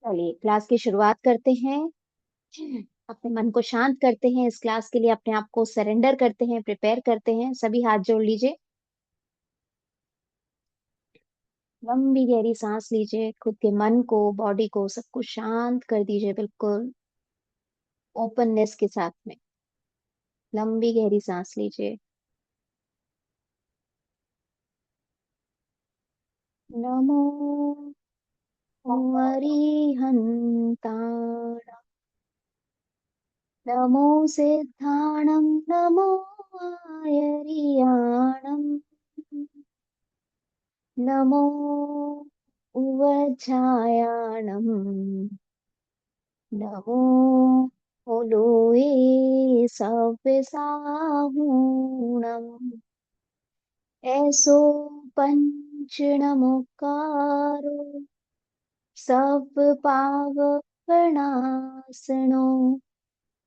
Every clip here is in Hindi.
चलिए क्लास की शुरुआत करते हैं। अपने मन को शांत करते हैं, इस क्लास के लिए अपने आप को सरेंडर करते हैं, प्रिपेयर करते हैं। सभी हाथ जोड़ लीजिए। लंबी गहरी सांस लीजिए, खुद के मन को, बॉडी को, सब कुछ शांत कर दीजिए, बिल्कुल ओपननेस के साथ में। लंबी गहरी सांस लीजिए। नमो अरिहंताण, नमो सिद्धाणं, नमो आयरियाणम्, नमो उवज्झायाणम्, नमो लोये सव्यसाहूणम्। ऐसो पंच नमोकारो सब पावपणासनो,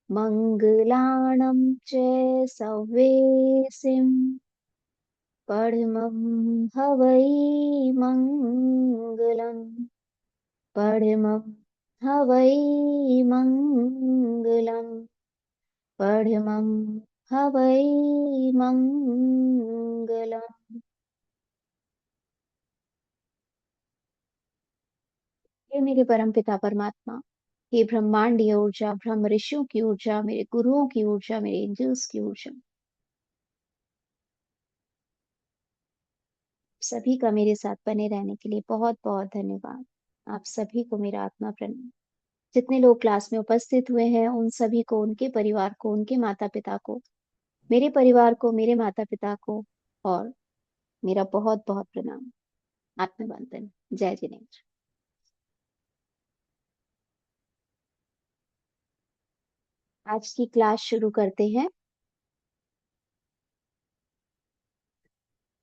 मंगलाणं च सव्येसिं परमं हवै मंगलम्, परमं हवै मंगलम्, परमं हवै मंगलम्। हे मेरे परम पिता परमात्मा, हे ब्रह्मांडीय ऊर्जा, ब्रह्म ऋषियों की ऊर्जा, मेरे गुरुओं की ऊर्जा, मेरे एंजल्स की ऊर्जा, सभी का मेरे साथ बने रहने के लिए बहुत बहुत धन्यवाद। आप सभी को मेरा आत्मा प्रणाम। जितने लोग क्लास में उपस्थित हुए हैं उन सभी को, उनके परिवार को, उनके माता पिता को, मेरे परिवार को, मेरे माता पिता को, और मेरा बहुत बहुत प्रणाम। आत्मबंधन। जय जिनेन्द्र। आज की क्लास शुरू करते हैं।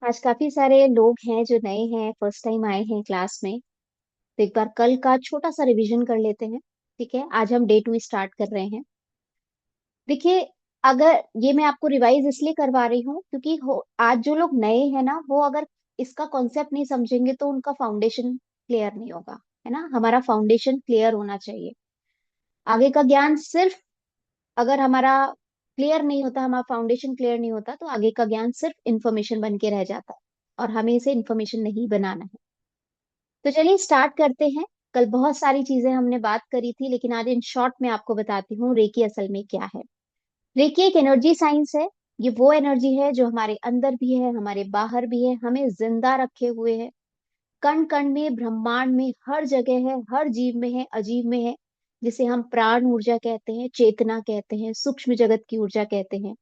आज काफी सारे लोग हैं जो नए हैं, फर्स्ट टाइम आए हैं क्लास में। तो एक बार कल का छोटा सा रिवीजन कर लेते हैं। ठीक है, आज हम डे 2 स्टार्ट कर रहे हैं। देखिए, अगर ये मैं आपको रिवाइज इसलिए करवा रही हूँ क्योंकि आज जो लोग नए हैं ना, वो अगर इसका कॉन्सेप्ट नहीं समझेंगे तो उनका फाउंडेशन क्लियर नहीं होगा। है ना, हमारा फाउंडेशन क्लियर होना चाहिए। आगे का ज्ञान सिर्फ, अगर हमारा क्लियर नहीं होता, हमारा फाउंडेशन क्लियर नहीं होता, तो आगे का ज्ञान सिर्फ इंफॉर्मेशन बन के रह जाता है, और हमें इसे इंफॉर्मेशन नहीं बनाना है। तो चलिए स्टार्ट करते हैं। कल बहुत सारी चीजें हमने बात करी थी, लेकिन आज इन शॉर्ट में आपको बताती हूँ रेकी असल में क्या है। रेकी एक एनर्जी साइंस है। ये वो एनर्जी है जो हमारे अंदर भी है, हमारे बाहर भी है, हमें जिंदा रखे हुए है। कण कण में, ब्रह्मांड में, हर जगह है, हर जीव में है, अजीव में है। जिसे हम प्राण ऊर्जा कहते हैं, चेतना कहते हैं, सूक्ष्म जगत की ऊर्जा कहते हैं।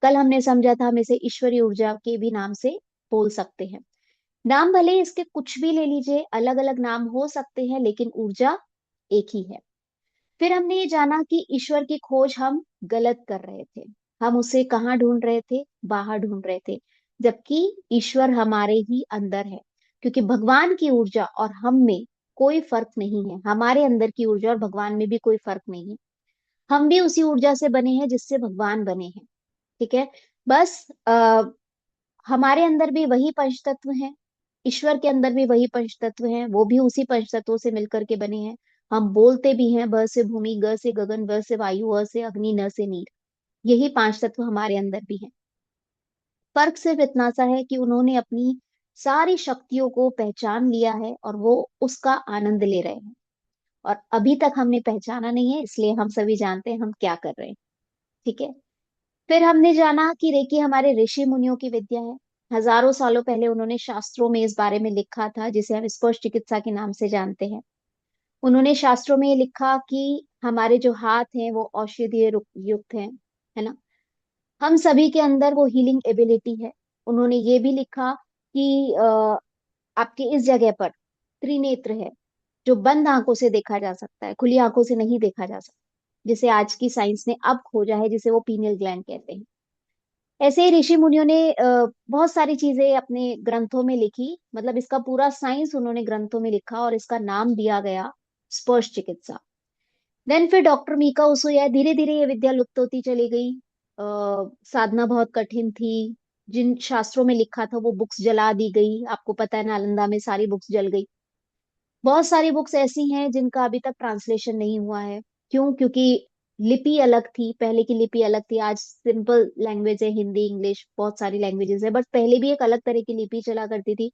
कल हमने समझा था हम इसे ईश्वरीय ऊर्जा के भी नाम से बोल सकते हैं। नाम भले ही इसके कुछ भी ले लीजिए, अलग अलग नाम हो सकते हैं, लेकिन ऊर्जा एक ही है। फिर हमने ये जाना कि ईश्वर की खोज हम गलत कर रहे थे। हम उसे कहाँ ढूंढ रहे थे? बाहर ढूंढ रहे थे, जबकि ईश्वर हमारे ही अंदर है। क्योंकि भगवान की ऊर्जा और हम में कोई फर्क नहीं है। हमारे अंदर की ऊर्जा और भगवान में भी कोई फर्क नहीं है। हम भी उसी ऊर्जा से बने हैं जिससे भगवान बने हैं। ठीक है। बस हमारे अंदर भी वही पंच तत्व हैं, ईश्वर के अंदर भी वही पंच तत्व हैं, वो भी उसी पंच तत्वों से मिलकर के बने हैं। हम बोलते भी हैं ब से भूमि, ग से गगन, व से वायु, अ से अग्नि, न से नीर। यही पांच तत्व हमारे अंदर भी हैं। फर्क सिर्फ इतना सा है कि उन्होंने अपनी सारी शक्तियों को पहचान लिया है और वो उसका आनंद ले रहे हैं। और अभी तक हमने पहचाना नहीं है, इसलिए हम सभी जानते हैं हम क्या कर रहे हैं। ठीक है। फिर हमने जाना कि रेकी हमारे ऋषि मुनियों की विद्या है। हजारों सालों पहले उन्होंने शास्त्रों में इस बारे में लिखा था, जिसे हम स्पर्श चिकित्सा के नाम से जानते हैं। उन्होंने शास्त्रों में ये लिखा कि हमारे जो हाथ हैं वो औषधीय युक्त हैं। है ना, हम सभी के अंदर वो हीलिंग एबिलिटी है। उन्होंने ये भी लिखा कि आपके इस जगह पर त्रिनेत्र है, जो बंद आंखों से देखा जा सकता है, खुली आंखों से नहीं देखा जा सकता, जिसे आज की साइंस ने अब खोजा है, जिसे वो पीनियल ग्लैंड कहते हैं। ऐसे ही ऋषि मुनियों ने बहुत सारी चीजें अपने ग्रंथों में लिखी, मतलब इसका पूरा साइंस उन्होंने ग्रंथों में लिखा और इसका नाम दिया गया स्पर्श चिकित्सा। देन फिर डॉक्टर मीका उसुया, धीरे धीरे ये विद्या लुप्त होती चली गई। साधना बहुत कठिन थी। जिन शास्त्रों में लिखा था वो बुक्स जला दी गई। आपको पता है नालंदा में सारी बुक्स जल गई। बहुत सारी बुक्स ऐसी हैं जिनका अभी तक ट्रांसलेशन नहीं हुआ है। क्यों? क्योंकि लिपि अलग थी, पहले की लिपि अलग थी। आज सिंपल लैंग्वेज है, हिंदी इंग्लिश, बहुत सारी लैंग्वेजेस है, बट पहले भी एक अलग तरह की लिपि चला करती थी।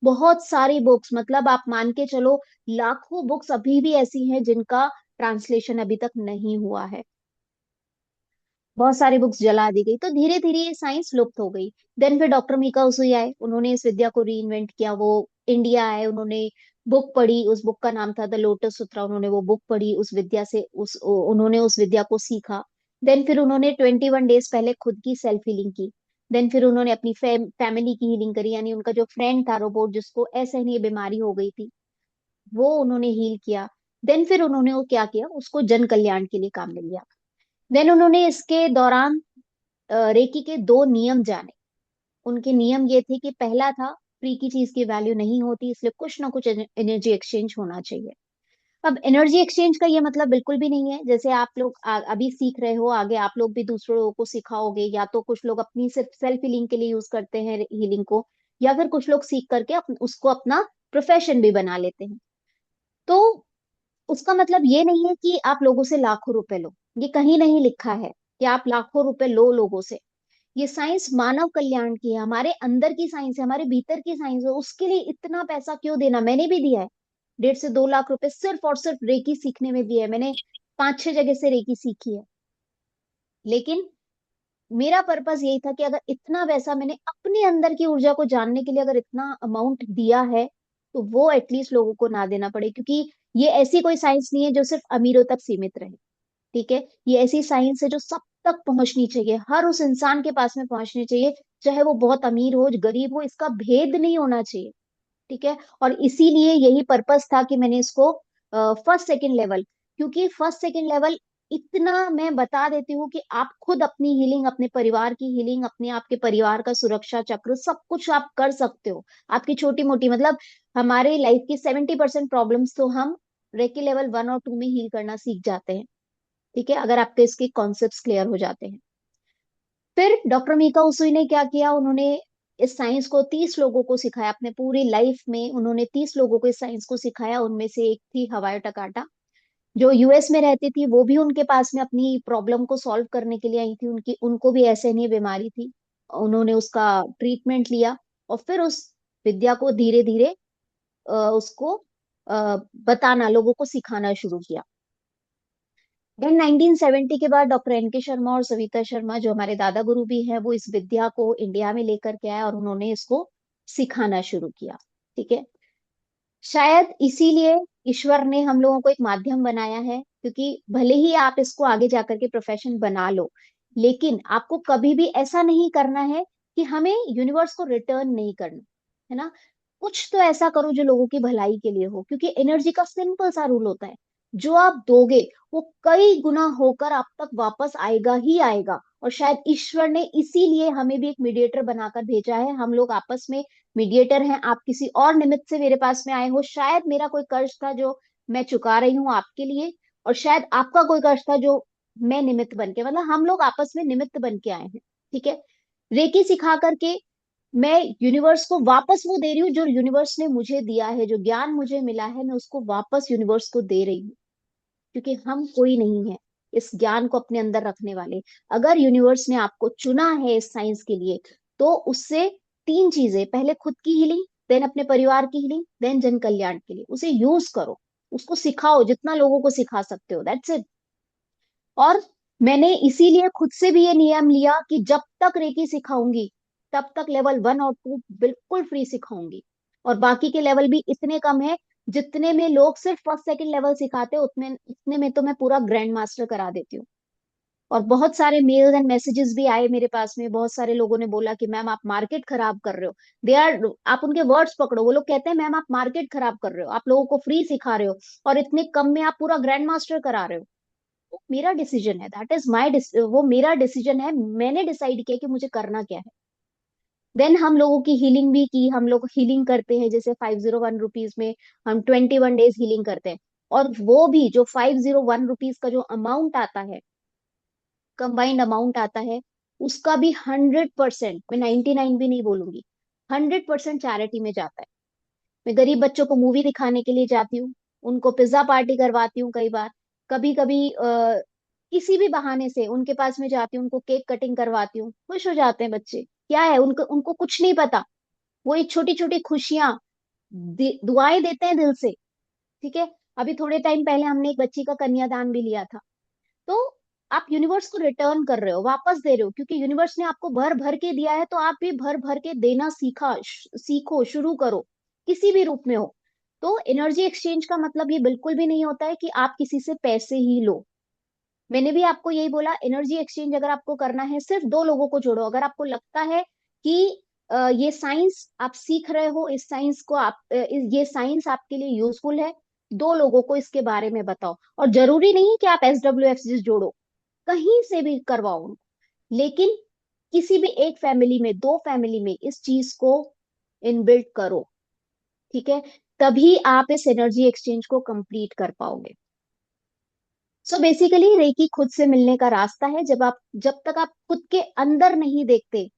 बहुत सारी बुक्स, मतलब आप मान के चलो लाखों बुक्स अभी भी ऐसी हैं जिनका ट्रांसलेशन अभी तक नहीं हुआ है। बहुत सारी बुक्स जला दी गई, तो धीरे धीरे ये साइंस लुप्त हो गई। देन फिर डॉक्टर मीका उजुई आए, उन्होंने इस विद्या को रीइन्वेंट किया। वो इंडिया आए, उन्होंने बुक पढ़ी, उस बुक का नाम था द लोटस सूत्रा। उन्होंने वो बुक पढ़ी, उस विद्या से उन्होंने उस विद्या को सीखा। देन फिर उन्होंने 21 डेज पहले खुद की सेल्फ हीलिंग की। देन फिर उन्होंने अपनी फैमिली की हीलिंग करी, यानी उनका जो फ्रेंड था रोबोट, जिसको असहनीय बीमारी हो गई थी, वो उन्होंने हील किया। देन फिर उन्होंने वो क्या किया, उसको जन कल्याण के लिए काम में लिया। देन उन्होंने इसके दौरान रेकी के दो नियम जाने। उनके नियम ये थे कि पहला था, फ्री की चीज की वैल्यू नहीं होती, इसलिए कुछ ना कुछ एनर्जी एक्सचेंज होना चाहिए। अब एनर्जी एक्सचेंज का ये मतलब बिल्कुल भी नहीं है जैसे आप लोग अभी सीख रहे हो, आगे आप लोग भी दूसरों लोगों को सिखाओगे, या तो कुछ लोग अपनी सिर्फ सेल्फ हीलिंग के लिए यूज करते हैं हीलिंग को, या फिर कुछ लोग सीख करके उसको अपना प्रोफेशन भी बना लेते हैं। तो उसका मतलब ये नहीं है कि आप लोगों से लाखों रुपए लो। ये कहीं नहीं लिखा है कि आप लाखों रुपए लो लोगों से। ये साइंस मानव कल्याण की है, हमारे अंदर की साइंस है, हमारे भीतर की साइंस है। उसके लिए इतना पैसा क्यों देना? मैंने भी दिया है 1.5 से 2 लाख रुपए सिर्फ और सिर्फ रेकी सीखने में दिया है। मैंने 5-6 जगह से रेकी सीखी है। लेकिन मेरा पर्पस यही था कि अगर इतना पैसा मैंने अपने अंदर की ऊर्जा को जानने के लिए अगर इतना अमाउंट दिया है, तो वो एटलीस्ट लोगों को ना देना पड़े। क्योंकि ये ऐसी कोई साइंस नहीं है जो सिर्फ अमीरों तक सीमित रहे। ठीक है, ये ऐसी साइंस है जो सब तक पहुंचनी चाहिए, हर उस इंसान के पास में पहुंचनी चाहिए, चाहे वो बहुत अमीर हो गरीब हो, इसका भेद नहीं होना चाहिए। ठीक है, और इसीलिए यही पर्पस था कि मैंने इसको फर्स्ट सेकंड लेवल, क्योंकि फर्स्ट सेकंड लेवल इतना मैं बता देती हूँ कि आप खुद अपनी हीलिंग, अपने परिवार की हीलिंग, अपने आपके परिवार का सुरक्षा चक्र, सब कुछ आप कर सकते हो। आपकी छोटी मोटी, मतलब हमारे लाइफ की 70% प्रॉब्लम्स तो हम रेकी लेवल 1 और 2 में हील करना सीख जाते हैं। ठीक है, अगर आपके इसके कॉन्सेप्ट्स क्लियर हो जाते हैं। फिर डॉक्टर मीका उസുई ने क्या किया, उन्होंने इस साइंस को 30 लोगों को सिखाया। अपने पूरी लाइफ में उन्होंने 30 लोगों को इस साइंस को सिखाया। उनमें से एक थी हवायो टकाटा, जो यूएस में रहती थी। वो भी उनके पास में अपनी प्रॉब्लम को सॉल्व करने के लिए आई थी। उनकी उनको भी ऐसे नहीं बीमारी थी। उन्होंने उसका ट्रीटमेंट लिया, और फिर उस विद्या को धीरे धीरे उसको बताना, लोगों को सिखाना शुरू किया। देन 1970 के बाद डॉक्टर एन के शर्मा और सविता शर्मा, जो हमारे दादा गुरु भी हैं, वो इस विद्या को इंडिया में लेकर के आए और उन्होंने इसको सिखाना शुरू किया। ठीक है, शायद इसीलिए ईश्वर ने हम लोगों को एक माध्यम बनाया है, क्योंकि भले ही आप इसको आगे जाकर के प्रोफेशन बना लो, लेकिन आपको कभी भी ऐसा नहीं करना है कि हमें यूनिवर्स को रिटर्न नहीं करना है ना। कुछ तो ऐसा करो जो लोगों की भलाई के लिए हो, क्योंकि एनर्जी का सिंपल सा रूल होता है, जो आप दोगे वो कई गुना होकर आप तक वापस आएगा ही आएगा। और शायद ईश्वर ने इसीलिए हमें भी एक मीडिएटर बनाकर भेजा है। हम लोग आपस में मीडिएटर हैं। आप किसी और निमित्त से मेरे पास में आए हो, शायद मेरा कोई कर्ज था जो मैं चुका रही हूँ आपके लिए, और शायद आपका कोई कर्ज था जो मैं निमित्त बन के, मतलब हम लोग आपस में निमित्त बन के आए हैं। ठीक है, रेकी सिखा करके मैं यूनिवर्स को वापस वो दे रही हूँ जो यूनिवर्स ने मुझे दिया है। जो ज्ञान मुझे मिला है, मैं उसको वापस यूनिवर्स को दे रही हूँ। क्योंकि हम कोई नहीं है इस ज्ञान को अपने अंदर रखने वाले। अगर यूनिवर्स ने आपको चुना है इस साइंस के लिए, तो उससे तीन चीजें, पहले खुद की हीलिंग, देन अपने परिवार की हीलिंग, देन जन कल्याण के लिए उसे यूज करो। उसको सिखाओ, जितना लोगों को सिखा सकते हो, दैट्स इट। और मैंने इसीलिए खुद से भी ये नियम लिया कि जब तक रेकी सिखाऊंगी, तब तक लेवल 1 और 2 बिल्कुल फ्री सिखाऊंगी। और बाकी के लेवल भी इतने कम है, जितने में लोग सिर्फ फर्स्ट सेकंड लेवल सिखाते हैं, उतने उतने में तो मैं पूरा ग्रैंड मास्टर करा देती हूँ। और बहुत सारे मेल्स एंड मैसेजेस भी आए मेरे पास में। बहुत सारे लोगों ने बोला कि मैम आप मार्केट खराब कर रहे हो। दे आर, आप उनके वर्ड्स पकड़ो, वो लोग कहते हैं मैम आप मार्केट खराब कर रहे हो, आप लोगों को फ्री सिखा रहे हो, और इतने कम में आप पूरा ग्रैंड मास्टर करा रहे हो। वो मेरा डिसीजन है, दैट इज माई, वो मेरा डिसीजन है। मैंने डिसाइड किया कि मुझे करना क्या है। देन हम लोगों की हीलिंग भी की। हम लोग हीलिंग करते हैं, जैसे 501 रुपीज में हम 21 डेज हीलिंग करते हैं। और वो भी जो 501 रुपीज का जो अमाउंट आता है, कंबाइंड अमाउंट आता है, उसका भी 100%, मैं 99 भी नहीं बोलूंगी, 100% चैरिटी में जाता है। मैं गरीब बच्चों को मूवी दिखाने के लिए जाती हूँ, उनको पिज्जा पार्टी करवाती हूँ कई बार, कभी कभी किसी भी बहाने से उनके पास में जाती हूँ, उनको केक कटिंग करवाती हूँ, खुश हो जाते हैं बच्चे। क्या है, उनको उनको कुछ नहीं पता, वो एक छोटी छोटी खुशियां, दुआएं देते हैं दिल से। ठीक है। अभी थोड़े टाइम पहले हमने एक बच्ची का कन्यादान भी लिया था। तो आप यूनिवर्स को रिटर्न कर रहे हो, वापस दे रहे हो, क्योंकि यूनिवर्स ने आपको भर भर के दिया है, तो आप भी भर भर के देना सीखो, शुरू करो, किसी भी रूप में हो। तो एनर्जी एक्सचेंज का मतलब ये बिल्कुल भी नहीं होता है कि आप किसी से पैसे ही लो। मैंने भी आपको यही बोला, एनर्जी एक्सचेंज अगर आपको करना है, सिर्फ दो लोगों को जोड़ो। अगर आपको लगता है कि ये साइंस आप सीख रहे हो, इस साइंस को ये साइंस आपके लिए यूजफुल है, दो लोगों को इसके बारे में बताओ। और जरूरी नहीं कि आप SWF जोड़ो, कहीं से भी करवाओ उनको, लेकिन किसी भी एक फैमिली में, दो फैमिली में इस चीज को इनबिल्ट करो। ठीक है। तभी आप इस एनर्जी एक्सचेंज को कंप्लीट कर पाओगे। सो बेसिकली रेकी खुद से मिलने का रास्ता है। जब तक आप खुद के अंदर नहीं देखते,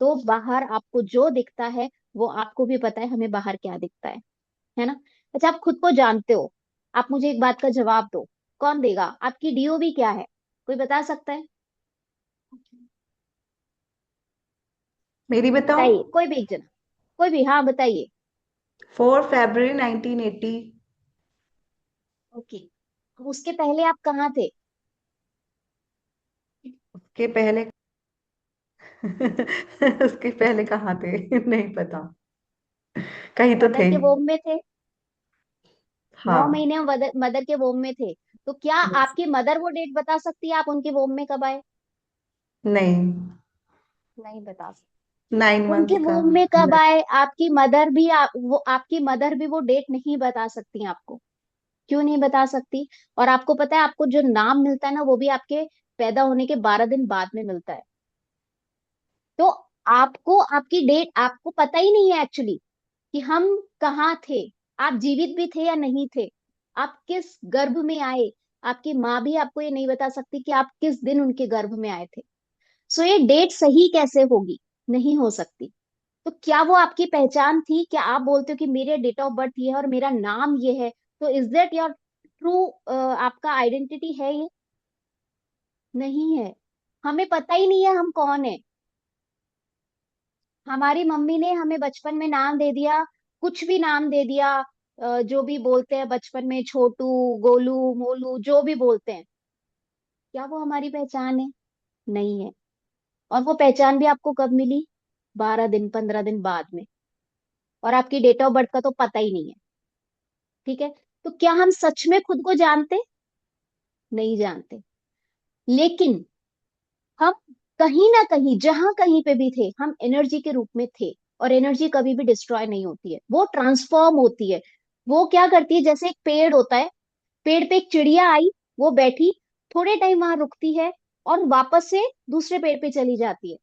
तो बाहर आपको जो दिखता है, वो आपको भी पता है हमें बाहर क्या दिखता है ना। अच्छा, आप खुद को जानते हो? आप मुझे एक बात का जवाब दो, कौन देगा? आपकी DOB क्या है? कोई बता सकता है? मेरी बताऊं? बताइए, कोई भी एक जना, कोई भी, हाँ बताइए। 4 फरवरी 1980। ओके। उसके पहले आप कहाँ थे? उसके पहले उसके पहले कहाँ थे? नहीं पता। कहीं तो मदर थे। के वोम में थे। नौ हाँ। महीने मदर मदर के वोम में थे। तो क्या यस। आपकी मदर वो डेट बता सकती है आप उनके वोम में कब आए? नहीं। नहीं बता सकती। 9 मंथ उनके का वोम में कब अंदर। आए आपकी मदर भी, आपकी मदर भी वो डेट नहीं बता सकती आपको। क्यों नहीं बता सकती? और आपको पता है, आपको जो नाम मिलता है ना, वो भी आपके पैदा होने के 12 दिन बाद में मिलता है। तो आपको आपकी डेट आपको पता ही नहीं है एक्चुअली, कि हम कहाँ थे, आप जीवित भी थे या नहीं थे, आप किस गर्भ में आए। आपकी माँ भी आपको ये नहीं बता सकती कि आप किस दिन उनके गर्भ में आए थे। सो ये डेट सही कैसे होगी? नहीं हो सकती। तो क्या वो आपकी पहचान थी? क्या आप बोलते हो कि मेरे डेट ऑफ बर्थ ये है और मेरा नाम ये है, तो इज दैट योर ट्रू, आपका आइडेंटिटी है ये? नहीं है। हमें पता ही नहीं है हम कौन है। हमारी मम्मी ने हमें बचपन में नाम दे दिया, कुछ भी नाम दे दिया, जो भी बोलते हैं बचपन में, छोटू, गोलू, मोलू, जो भी बोलते हैं। क्या वो हमारी पहचान है? नहीं है। और वो पहचान भी आपको कब मिली? 12 दिन, 15 दिन बाद में। और आपकी डेट ऑफ बर्थ का तो पता ही नहीं है। ठीक है। तो क्या हम सच में खुद को जानते? नहीं जानते। लेकिन हम कहीं ना कहीं, जहां कहीं पे भी थे, हम एनर्जी के रूप में थे। और एनर्जी कभी भी डिस्ट्रॉय नहीं होती है, वो ट्रांसफॉर्म होती है। वो क्या करती है, जैसे एक पेड़ होता है, पेड़ पे एक चिड़िया आई, वो बैठी, थोड़े टाइम वहां रुकती है, और वापस से दूसरे पेड़ पे चली जाती है।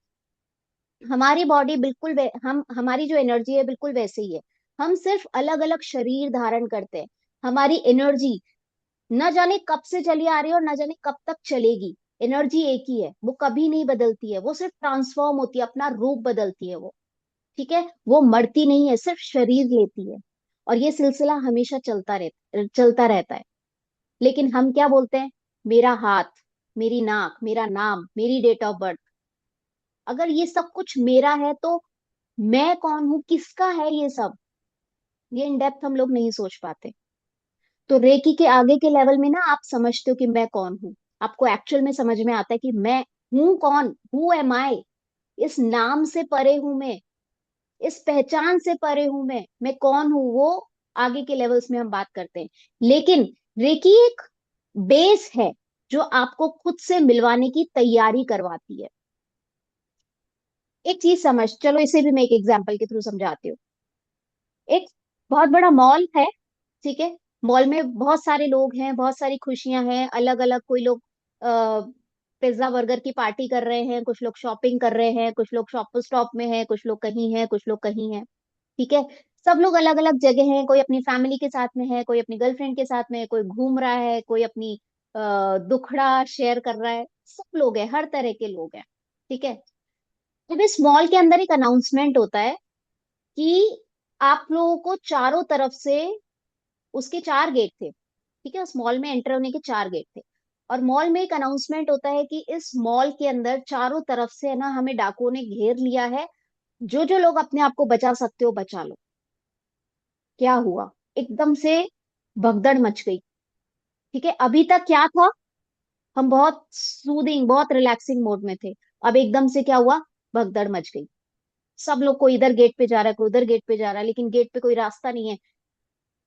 हमारी बॉडी बिल्कुल हम हमारी जो एनर्जी है बिल्कुल वैसे ही है। हम सिर्फ अलग अलग शरीर धारण करते हैं। हमारी एनर्जी न जाने कब से चली आ रही है और न जाने कब तक चलेगी। एनर्जी एक ही है, वो कभी नहीं बदलती है, वो सिर्फ ट्रांसफॉर्म होती है, अपना रूप बदलती है वो। ठीक है। वो मरती नहीं है, सिर्फ शरीर लेती है। और ये सिलसिला हमेशा चलता रहता है। लेकिन हम क्या बोलते हैं? मेरा हाथ, मेरी नाक, मेरा नाम, मेरी डेट ऑफ बर्थ। अगर ये सब कुछ मेरा है, तो मैं कौन हूं, किसका है ये सब? ये इन डेप्थ हम लोग नहीं सोच पाते। तो रेकी के आगे के लेवल में ना, आप समझते हो कि मैं कौन हूँ। आपको एक्चुअल में समझ में आता है कि मैं हूँ कौन, हु एम आई। इस नाम से परे हूं मैं, इस पहचान से परे हूं मैं कौन हूँ, वो आगे के लेवल्स में हम बात करते हैं। लेकिन रेकी एक बेस है, जो आपको खुद से मिलवाने की तैयारी करवाती है। एक चीज समझ चलो, इसे भी मैं एक एग्जांपल के थ्रू समझाती हूँ। एक बहुत बड़ा मॉल है। ठीक है। मॉल में बहुत सारे लोग हैं, बहुत सारी खुशियां हैं, अलग अलग, कोई लोग पिज्जा बर्गर की पार्टी कर रहे हैं, कुछ लोग शॉपिंग कर रहे हैं, कुछ लोग शॉप स्टॉप में हैं, कुछ लोग कहीं हैं, कुछ लोग कहीं हैं। ठीक है। सब लोग अलग अलग जगह हैं, कोई अपनी फैमिली के साथ में है, कोई अपनी गर्लफ्रेंड के साथ में है, कोई घूम रहा है, कोई अपनी दुखड़ा शेयर कर रहा है। सब लोग हैं, हर तरह के लोग हैं। ठीक है। अब इस मॉल के अंदर एक अनाउंसमेंट होता है कि आप लोगों को चारों तरफ से, उसके 4 गेट थे, ठीक है, उस मॉल में एंटर होने के 4 गेट थे। और मॉल में एक अनाउंसमेंट होता है कि इस मॉल के अंदर चारों तरफ से है ना, हमें डाकुओं ने घेर लिया है, जो जो लोग अपने आप को बचा सकते हो बचा लो। क्या हुआ, एकदम से भगदड़ मच गई। ठीक है, अभी तक क्या था, हम बहुत सूदिंग, बहुत रिलैक्सिंग मोड में थे। अब एकदम से क्या हुआ, भगदड़ मच गई। सब लोग, कोई इधर गेट पे जा रहा है, कोई उधर गेट पे जा रहा है, लेकिन गेट पे कोई रास्ता नहीं है।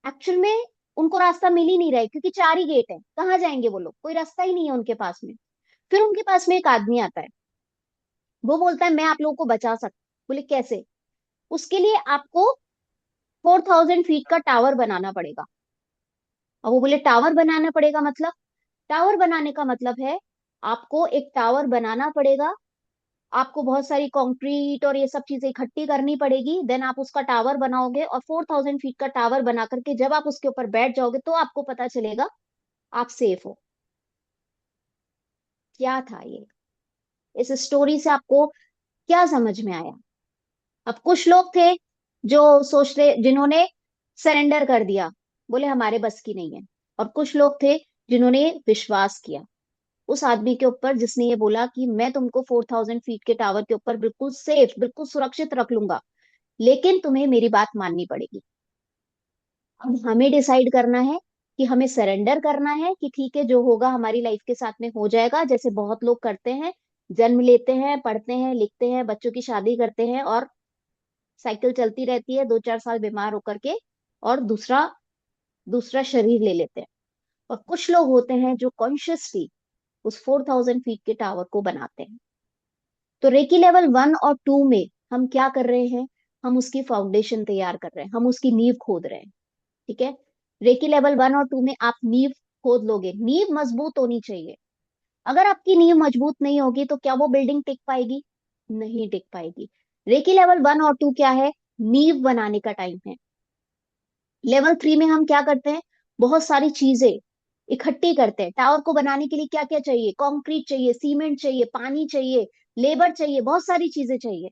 एक्चुअल में उनको रास्ता मिल ही नहीं रहा है, क्योंकि 4 ही गेट है, कहाँ जाएंगे वो लोग, कोई रास्ता ही नहीं है उनके पास में। फिर उनके पास में एक आदमी आता है, वो बोलता है मैं आप लोगों को बचा सकता। बोले कैसे? उसके लिए आपको 4,000 फीट का टावर बनाना पड़ेगा। और वो बोले टावर बनाना पड़ेगा मतलब? टावर बनाने का मतलब है, आपको एक टावर बनाना पड़ेगा, आपको बहुत सारी कंक्रीट और ये सब चीजें इकट्ठी करनी पड़ेगी, देन आप उसका टावर बनाओगे, और 4,000 फीट का टावर बना करके जब आप उसके ऊपर बैठ जाओगे तो आपको पता चलेगा आप सेफ हो। क्या था ये? इस स्टोरी से आपको क्या समझ में आया? अब कुछ लोग थे जो सोच रहे, जिन्होंने सरेंडर कर दिया, बोले हमारे बस की नहीं है। और कुछ लोग थे जिन्होंने विश्वास किया उस आदमी के ऊपर, जिसने ये बोला कि मैं तुमको 4,000 फीट के टावर के ऊपर बिल्कुल सेफ, बिल्कुल सुरक्षित रख लूंगा, लेकिन तुम्हें मेरी बात माननी पड़ेगी। अब हमें डिसाइड करना है कि हमें सरेंडर करना है कि ठीक है, जो होगा हमारी लाइफ के साथ में हो जाएगा, जैसे बहुत लोग करते हैं, जन्म लेते हैं, पढ़ते हैं, लिखते हैं, बच्चों की शादी करते हैं, और साइकिल चलती रहती है, 2-4 साल बीमार होकर के, और दूसरा दूसरा शरीर ले लेते हैं। और कुछ लोग होते हैं जो कॉन्शियसली उस 4,000 फीट के टावर को बनाते हैं। तो रेकी लेवल 1 और 2 में हम क्या कर रहे हैं, हम उसकी फाउंडेशन तैयार कर रहे हैं, हम उसकी नींव खोद रहे हैं। ठीक है, रेकी लेवल 1 और 2 में आप नींव खोद लोगे, नींव मजबूत होनी चाहिए। अगर आपकी नींव मजबूत नहीं होगी तो क्या वो बिल्डिंग टिक पाएगी? नहीं टिक पाएगी। रेकी लेवल 1 और 2 क्या है, नींव बनाने का टाइम है। लेवल 3 में हम क्या करते हैं, बहुत सारी चीजें इकट्ठी करते हैं। टावर को बनाने के लिए क्या क्या चाहिए, कंक्रीट चाहिए, सीमेंट चाहिए, पानी चाहिए, लेबर चाहिए, बहुत सारी चीजें चाहिए।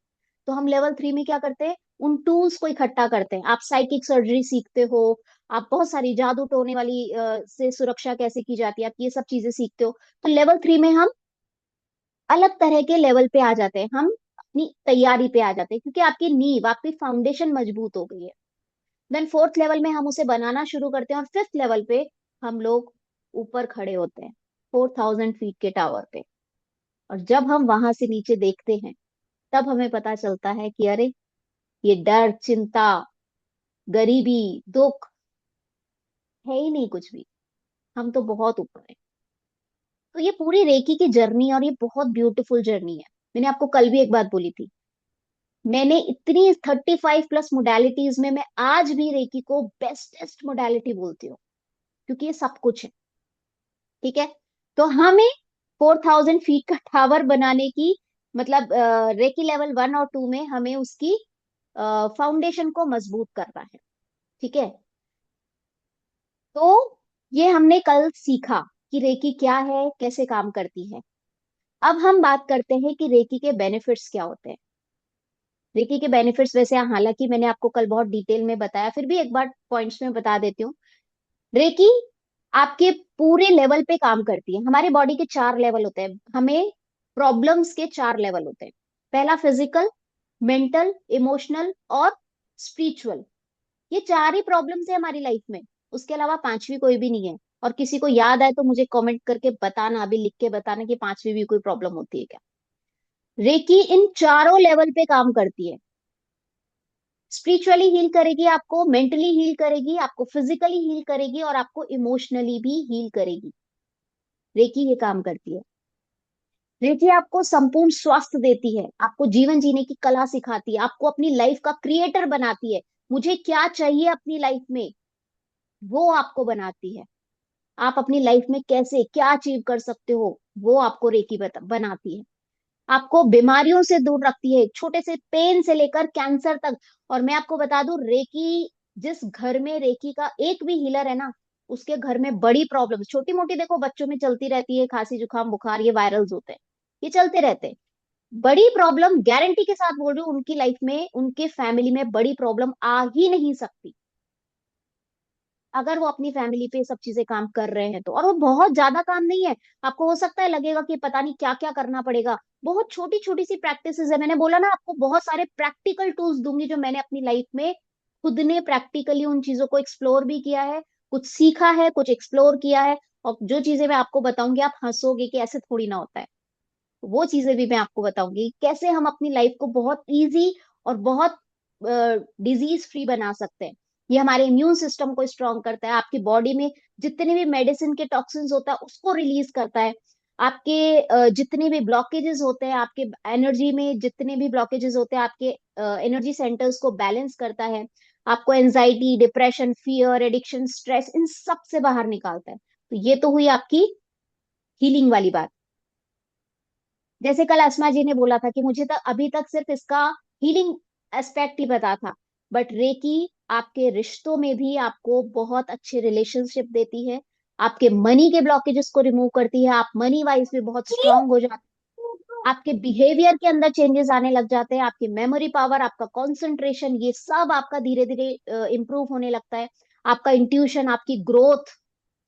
तो हम लेवल 3 में क्या करते हैं, उन टूल्स को इकट्ठा करते हैं। आप साइकिक सर्जरी सीखते हो, आप बहुत सारी जादू टोने वाली से सुरक्षा कैसे की जाती है, आप ये सब चीजें सीखते हो। तो लेवल 3 में हम अलग तरह के लेवल पे आ जाते हैं, हम अपनी तैयारी पे आ जाते हैं, क्योंकि आपकी नींव, आपकी फाउंडेशन मजबूत हो गई है। देन फोर्थ लेवल में हम उसे बनाना शुरू करते हैं, और फिफ्थ लेवल पे हम लोग ऊपर खड़े होते हैं, 4,000 फीट के टावर पे। और जब हम वहां से नीचे देखते हैं, तब हमें पता चलता है कि अरे, ये डर, चिंता, गरीबी, दुख है ही नहीं कुछ भी, हम तो बहुत ऊपर है। तो ये पूरी रेकी की जर्नी, और ये बहुत ब्यूटीफुल जर्नी है। मैंने आपको कल भी एक बात बोली थी, मैंने इतनी 35+ मोडालिटीज में मैं आज भी रेकी को बेस्टेस्ट मोडालिटी बोलती हूँ, क्योंकि ये सब कुछ है। ठीक है, तो हमें 4,000 फीट का टावर बनाने की, मतलब रेकी लेवल 1 और 2 में हमें उसकी फाउंडेशन को मजबूत करना है। ठीक है, तो ये हमने कल सीखा कि रेकी क्या है, कैसे काम करती है। अब हम बात करते हैं कि रेकी के बेनिफिट्स क्या होते हैं। रेकी के बेनिफिट्स, वैसे हालांकि मैंने आपको कल बहुत डिटेल में बताया, फिर भी एक बार पॉइंट्स में बता देती हूँ। रेकी आपके पूरे लेवल पे काम करती है। हमारे बॉडी के 4 लेवल होते हैं, हमें प्रॉब्लम्स के 4 लेवल होते हैं। पहला फिजिकल, मेंटल, इमोशनल और स्पिरिचुअल। ये 4 ही प्रॉब्लम्स है हमारी लाइफ में, उसके अलावा पांचवी कोई भी नहीं है। और किसी को याद आए तो मुझे कमेंट करके बताना, अभी लिख के बताना कि पांचवी भी कोई प्रॉब्लम होती है क्या। रेकी इन चारों लेवल पे काम करती है। स्पिरिचुअली हील करेगी आपको, मेंटली हील करेगी आपको, फिजिकली हील करेगी, और आपको इमोशनली भी हील करेगी। रेकी ये काम करती है। रेकी आपको संपूर्ण स्वास्थ्य देती है, आपको जीवन जीने की कला सिखाती है, आपको अपनी लाइफ का क्रिएटर बनाती है। मुझे क्या चाहिए अपनी लाइफ में, वो आपको बनाती है। आप अपनी लाइफ में कैसे क्या अचीव कर सकते हो, वो आपको रेकी बनाती है। आपको बीमारियों से दूर रखती है, छोटे से पेन से लेकर कैंसर तक। और मैं आपको बता दूं, रेकी, जिस घर में रेकी का एक भी हीलर है ना, उसके घर में बड़ी प्रॉब्लम, छोटी मोटी देखो बच्चों में चलती रहती है, खांसी जुकाम बुखार, ये वायरल्स होते हैं, ये चलते रहते हैं। बड़ी प्रॉब्लम गारंटी के साथ बोल रही हूँ, उनकी लाइफ में, उनके फैमिली में बड़ी प्रॉब्लम आ ही नहीं सकती अगर वो अपनी फैमिली पे सब चीजें काम कर रहे हैं तो। और वो बहुत ज्यादा काम नहीं है। आपको हो सकता है लगेगा कि पता नहीं क्या क्या करना पड़ेगा, बहुत छोटी छोटी सी प्रैक्टिसेस है। मैंने बोला ना आपको बहुत सारे प्रैक्टिकल टूल्स दूंगी जो मैंने अपनी लाइफ में खुद ने प्रैक्टिकली उन चीजों को एक्सप्लोर भी किया है, कुछ सीखा है, कुछ एक्सप्लोर किया है। और जो चीजें मैं आपको बताऊंगी आप हंसोगे कि ऐसे थोड़ी ना होता है। वो चीजें भी मैं आपको बताऊंगी कैसे हम अपनी लाइफ को बहुत इजी और बहुत डिजीज फ्री बना सकते हैं। ये हमारे इम्यून सिस्टम को स्ट्रांग करता है, आपकी बॉडी में जितने भी मेडिसिन के टॉक्सिन्स होता है उसको रिलीज करता है, आपके जितने भी ब्लॉकेजेस होते हैं, आपके एनर्जी में जितने भी ब्लॉकेजेस होते हैं, आपके एनर्जी सेंटर्स को बैलेंस करता है, आपको anxiety, depression, fear, addiction, stress, इन सब से बाहर निकालता है। तो ये तो हुई आपकी हीलिंग वाली बात। जैसे कल अस्मा जी ने बोला था कि मुझे तक अभी तक सिर्फ इसका हीलिंग एस्पेक्ट ही पता था, बट रेकी आपके रिश्तों में भी आपको बहुत अच्छे रिलेशनशिप देती है, आपके मनी के ब्लॉकेजेस को रिमूव करती है, आप मनी वाइज भी बहुत स्ट्रांग हो जाते हैं, आपके बिहेवियर के अंदर चेंजेस आने लग जाते हैं, आपकी मेमोरी पावर, आपका कंसंट्रेशन, ये सब आपका धीरे धीरे इंप्रूव होने लगता है, आपका इंट्यूशन, आपकी ग्रोथ,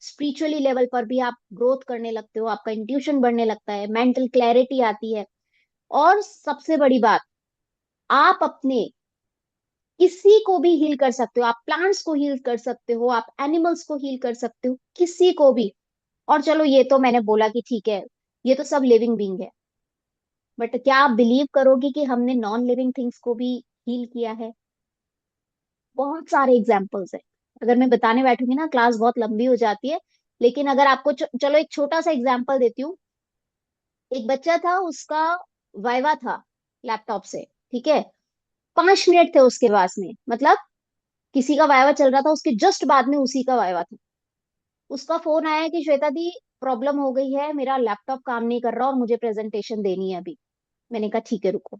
स्पिरिचुअली लेवल पर भी आप ग्रोथ करने लगते हो, आपका इंट्यूशन बढ़ने लगता है, मेंटल क्लैरिटी आती है। और सबसे बड़ी बात, आप अपने किसी को भी हील कर सकते हो, आप प्लांट्स को हील कर सकते हो, आप एनिमल्स को हील कर सकते हो, किसी को भी। और चलो ये तो मैंने बोला कि ठीक है, ये तो सब लिविंग बींग है, बट क्या आप बिलीव करोगे कि हमने नॉन लिविंग थिंग्स को भी हील किया है? बहुत सारे एग्जाम्पल्स है। अगर मैं बताने बैठूंगी ना क्लास बहुत लंबी हो जाती है, लेकिन अगर आपको चलो एक छोटा सा एग्जाम्पल देती हूँ। एक बच्चा था, उसका वाइवा था लैपटॉप से, ठीक है, 5 मिनट थे उसके पास में, मतलब किसी का वाइवा चल रहा था उसके जस्ट बाद में उसी का वाइवा था। उसका फोन आया कि श्वेता दी प्रॉब्लम हो गई है, मेरा लैपटॉप काम नहीं कर रहा और मुझे प्रेजेंटेशन देनी है अभी। मैंने कहा ठीक है रुको।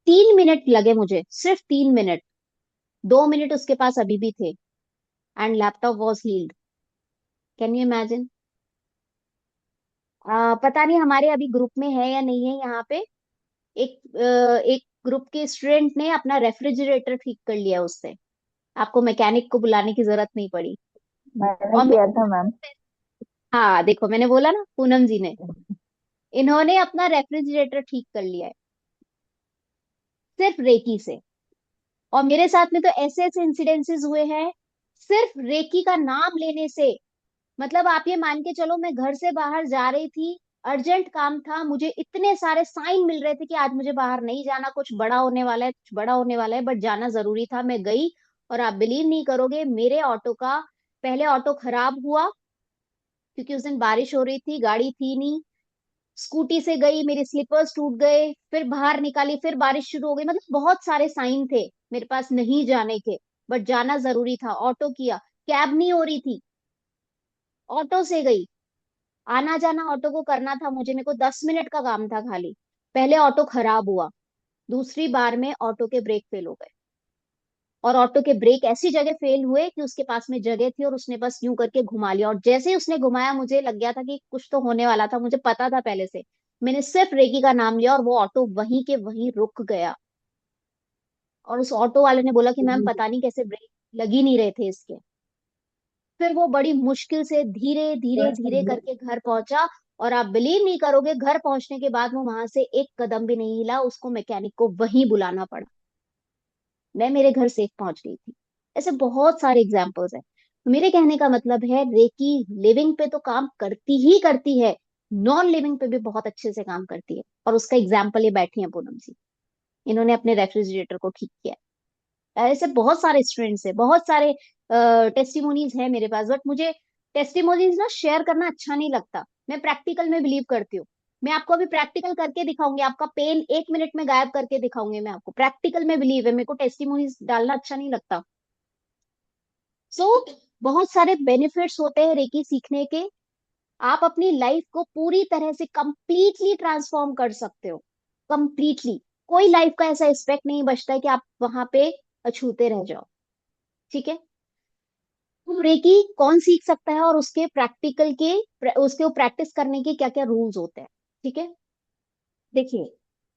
3 मिनट लगे मुझे, सिर्फ 3 मिनट। 2 मिनट उसके पास अभी भी थे, and laptop was healed. Can you imagine? पता नहीं हमारे अभी ग्रुप में है या नहीं है यहाँ पे। एक ग्रुप के स्टूडेंट ने अपना रेफ्रिजरेटर ठीक कर लिया उससे, आपको मैकेनिक को बुलाने की जरूरत नहीं पड़ी। मैंने और किया था मैम। हाँ देखो मैंने बोला ना, पूनम जी ने, इन्होंने अपना रेफ्रिजरेटर ठीक कर लिया है सिर्फ रेकी से। और मेरे साथ में तो ऐसे ऐसे इंसिडेंसेस हुए हैं सिर्फ रेकी का नाम लेने से। मतलब आप ये मान के चलो, मैं घर से बाहर जा रही थी, अर्जेंट काम था, मुझे इतने सारे साइन मिल रहे थे कि आज मुझे बाहर नहीं जाना, कुछ बड़ा होने वाला है, कुछ बड़ा होने वाला है, बट जाना जरूरी था, मैं गई। और आप बिलीव नहीं करोगे, मेरे ऑटो का पहले ऑटो खराब हुआ क्योंकि उस दिन बारिश हो रही थी, गाड़ी थी नहीं। स्कूटी से गई, मेरे स्लीपर्स टूट गए, फिर बाहर निकाली, फिर बारिश शुरू हो गई, मतलब बहुत सारे साइन थे मेरे पास नहीं जाने के, बट जाना जरूरी था, ऑटो किया। कैब नहीं हो रही थी, ऑटो से गई। आना जाना ऑटो को करना था मुझे, मेरे को 10 मिनट का काम था खाली। पहले ऑटो खराब हुआ, दूसरी बार में ऑटो के ब्रेक फेल हो गए। और ऑटो के ब्रेक ऐसी जगह फेल हुए कि उसके पास में जगह थी और उसने बस यूं करके घुमा लिया, और जैसे ही उसने घुमाया मुझे लग गया था कि कुछ तो होने वाला था, मुझे पता था पहले से। मैंने सिर्फ रेकी का नाम लिया और वो ऑटो वहीं के वहीं रुक गया। और उस ऑटो वाले ने बोला कि मैम पता नहीं कैसे ब्रेक लग ही नहीं रहे थे इसके। फिर वो बड़ी मुश्किल से धीरे धीरे धीरे करके घर पहुंचा। और आप बिलीव नहीं करोगे, घर पहुंचने के बाद वो वहां से एक कदम भी नहीं हिला, उसको मैकेनिक को वहीं बुलाना पड़ा। मैं मेरे घर सेफ पहुंच गई थी। ऐसे बहुत सारे एग्जाम्पल्स हैं। तो मेरे कहने का मतलब है, रेकी लिविंग पे तो काम करती ही करती है, नॉन लिविंग पे भी बहुत अच्छे से काम करती है। और उसका एग्जाम्पल ये बैठी है पूनम जी, इन्होंने अपने रेफ्रिजरेटर को ठीक किया है। ऐसे बहुत सारे स्टूडेंट्स है, बहुत सारे टेस्टिमोनीज है मेरे पास, बट मुझे टेस्टिमोनीज ना शेयर करना अच्छा नहीं लगता। मैं प्रैक्टिकल में बिलीव करती हूँ। मैं आपको अभी प्रैक्टिकल करके दिखाऊंगी, आपका पेन 1 मिनट में गायब करके दिखाऊंगी मैं आपको, प्रैक्टिकल में बिलीव है, मेरे को टेस्टिमोनीज डालना अच्छा नहीं लगता। सो बहुत सारे बेनिफिट्स होते हैं रेकी सीखने के। आप अपनी लाइफ को पूरी तरह से कंप्लीटली ट्रांसफॉर्म कर सकते हो, कंप्लीटली। कोई लाइफ का ऐसा एस्पेक्ट नहीं बचता है कि आप वहां पे अछूते रह जाओ, ठीक है। तो रेकी कौन सीख सकता है और उसके प्रैक्टिकल के उसके प्रैक्टिस करने के क्या क्या रूल्स होते हैं, ठीक है। देखिए,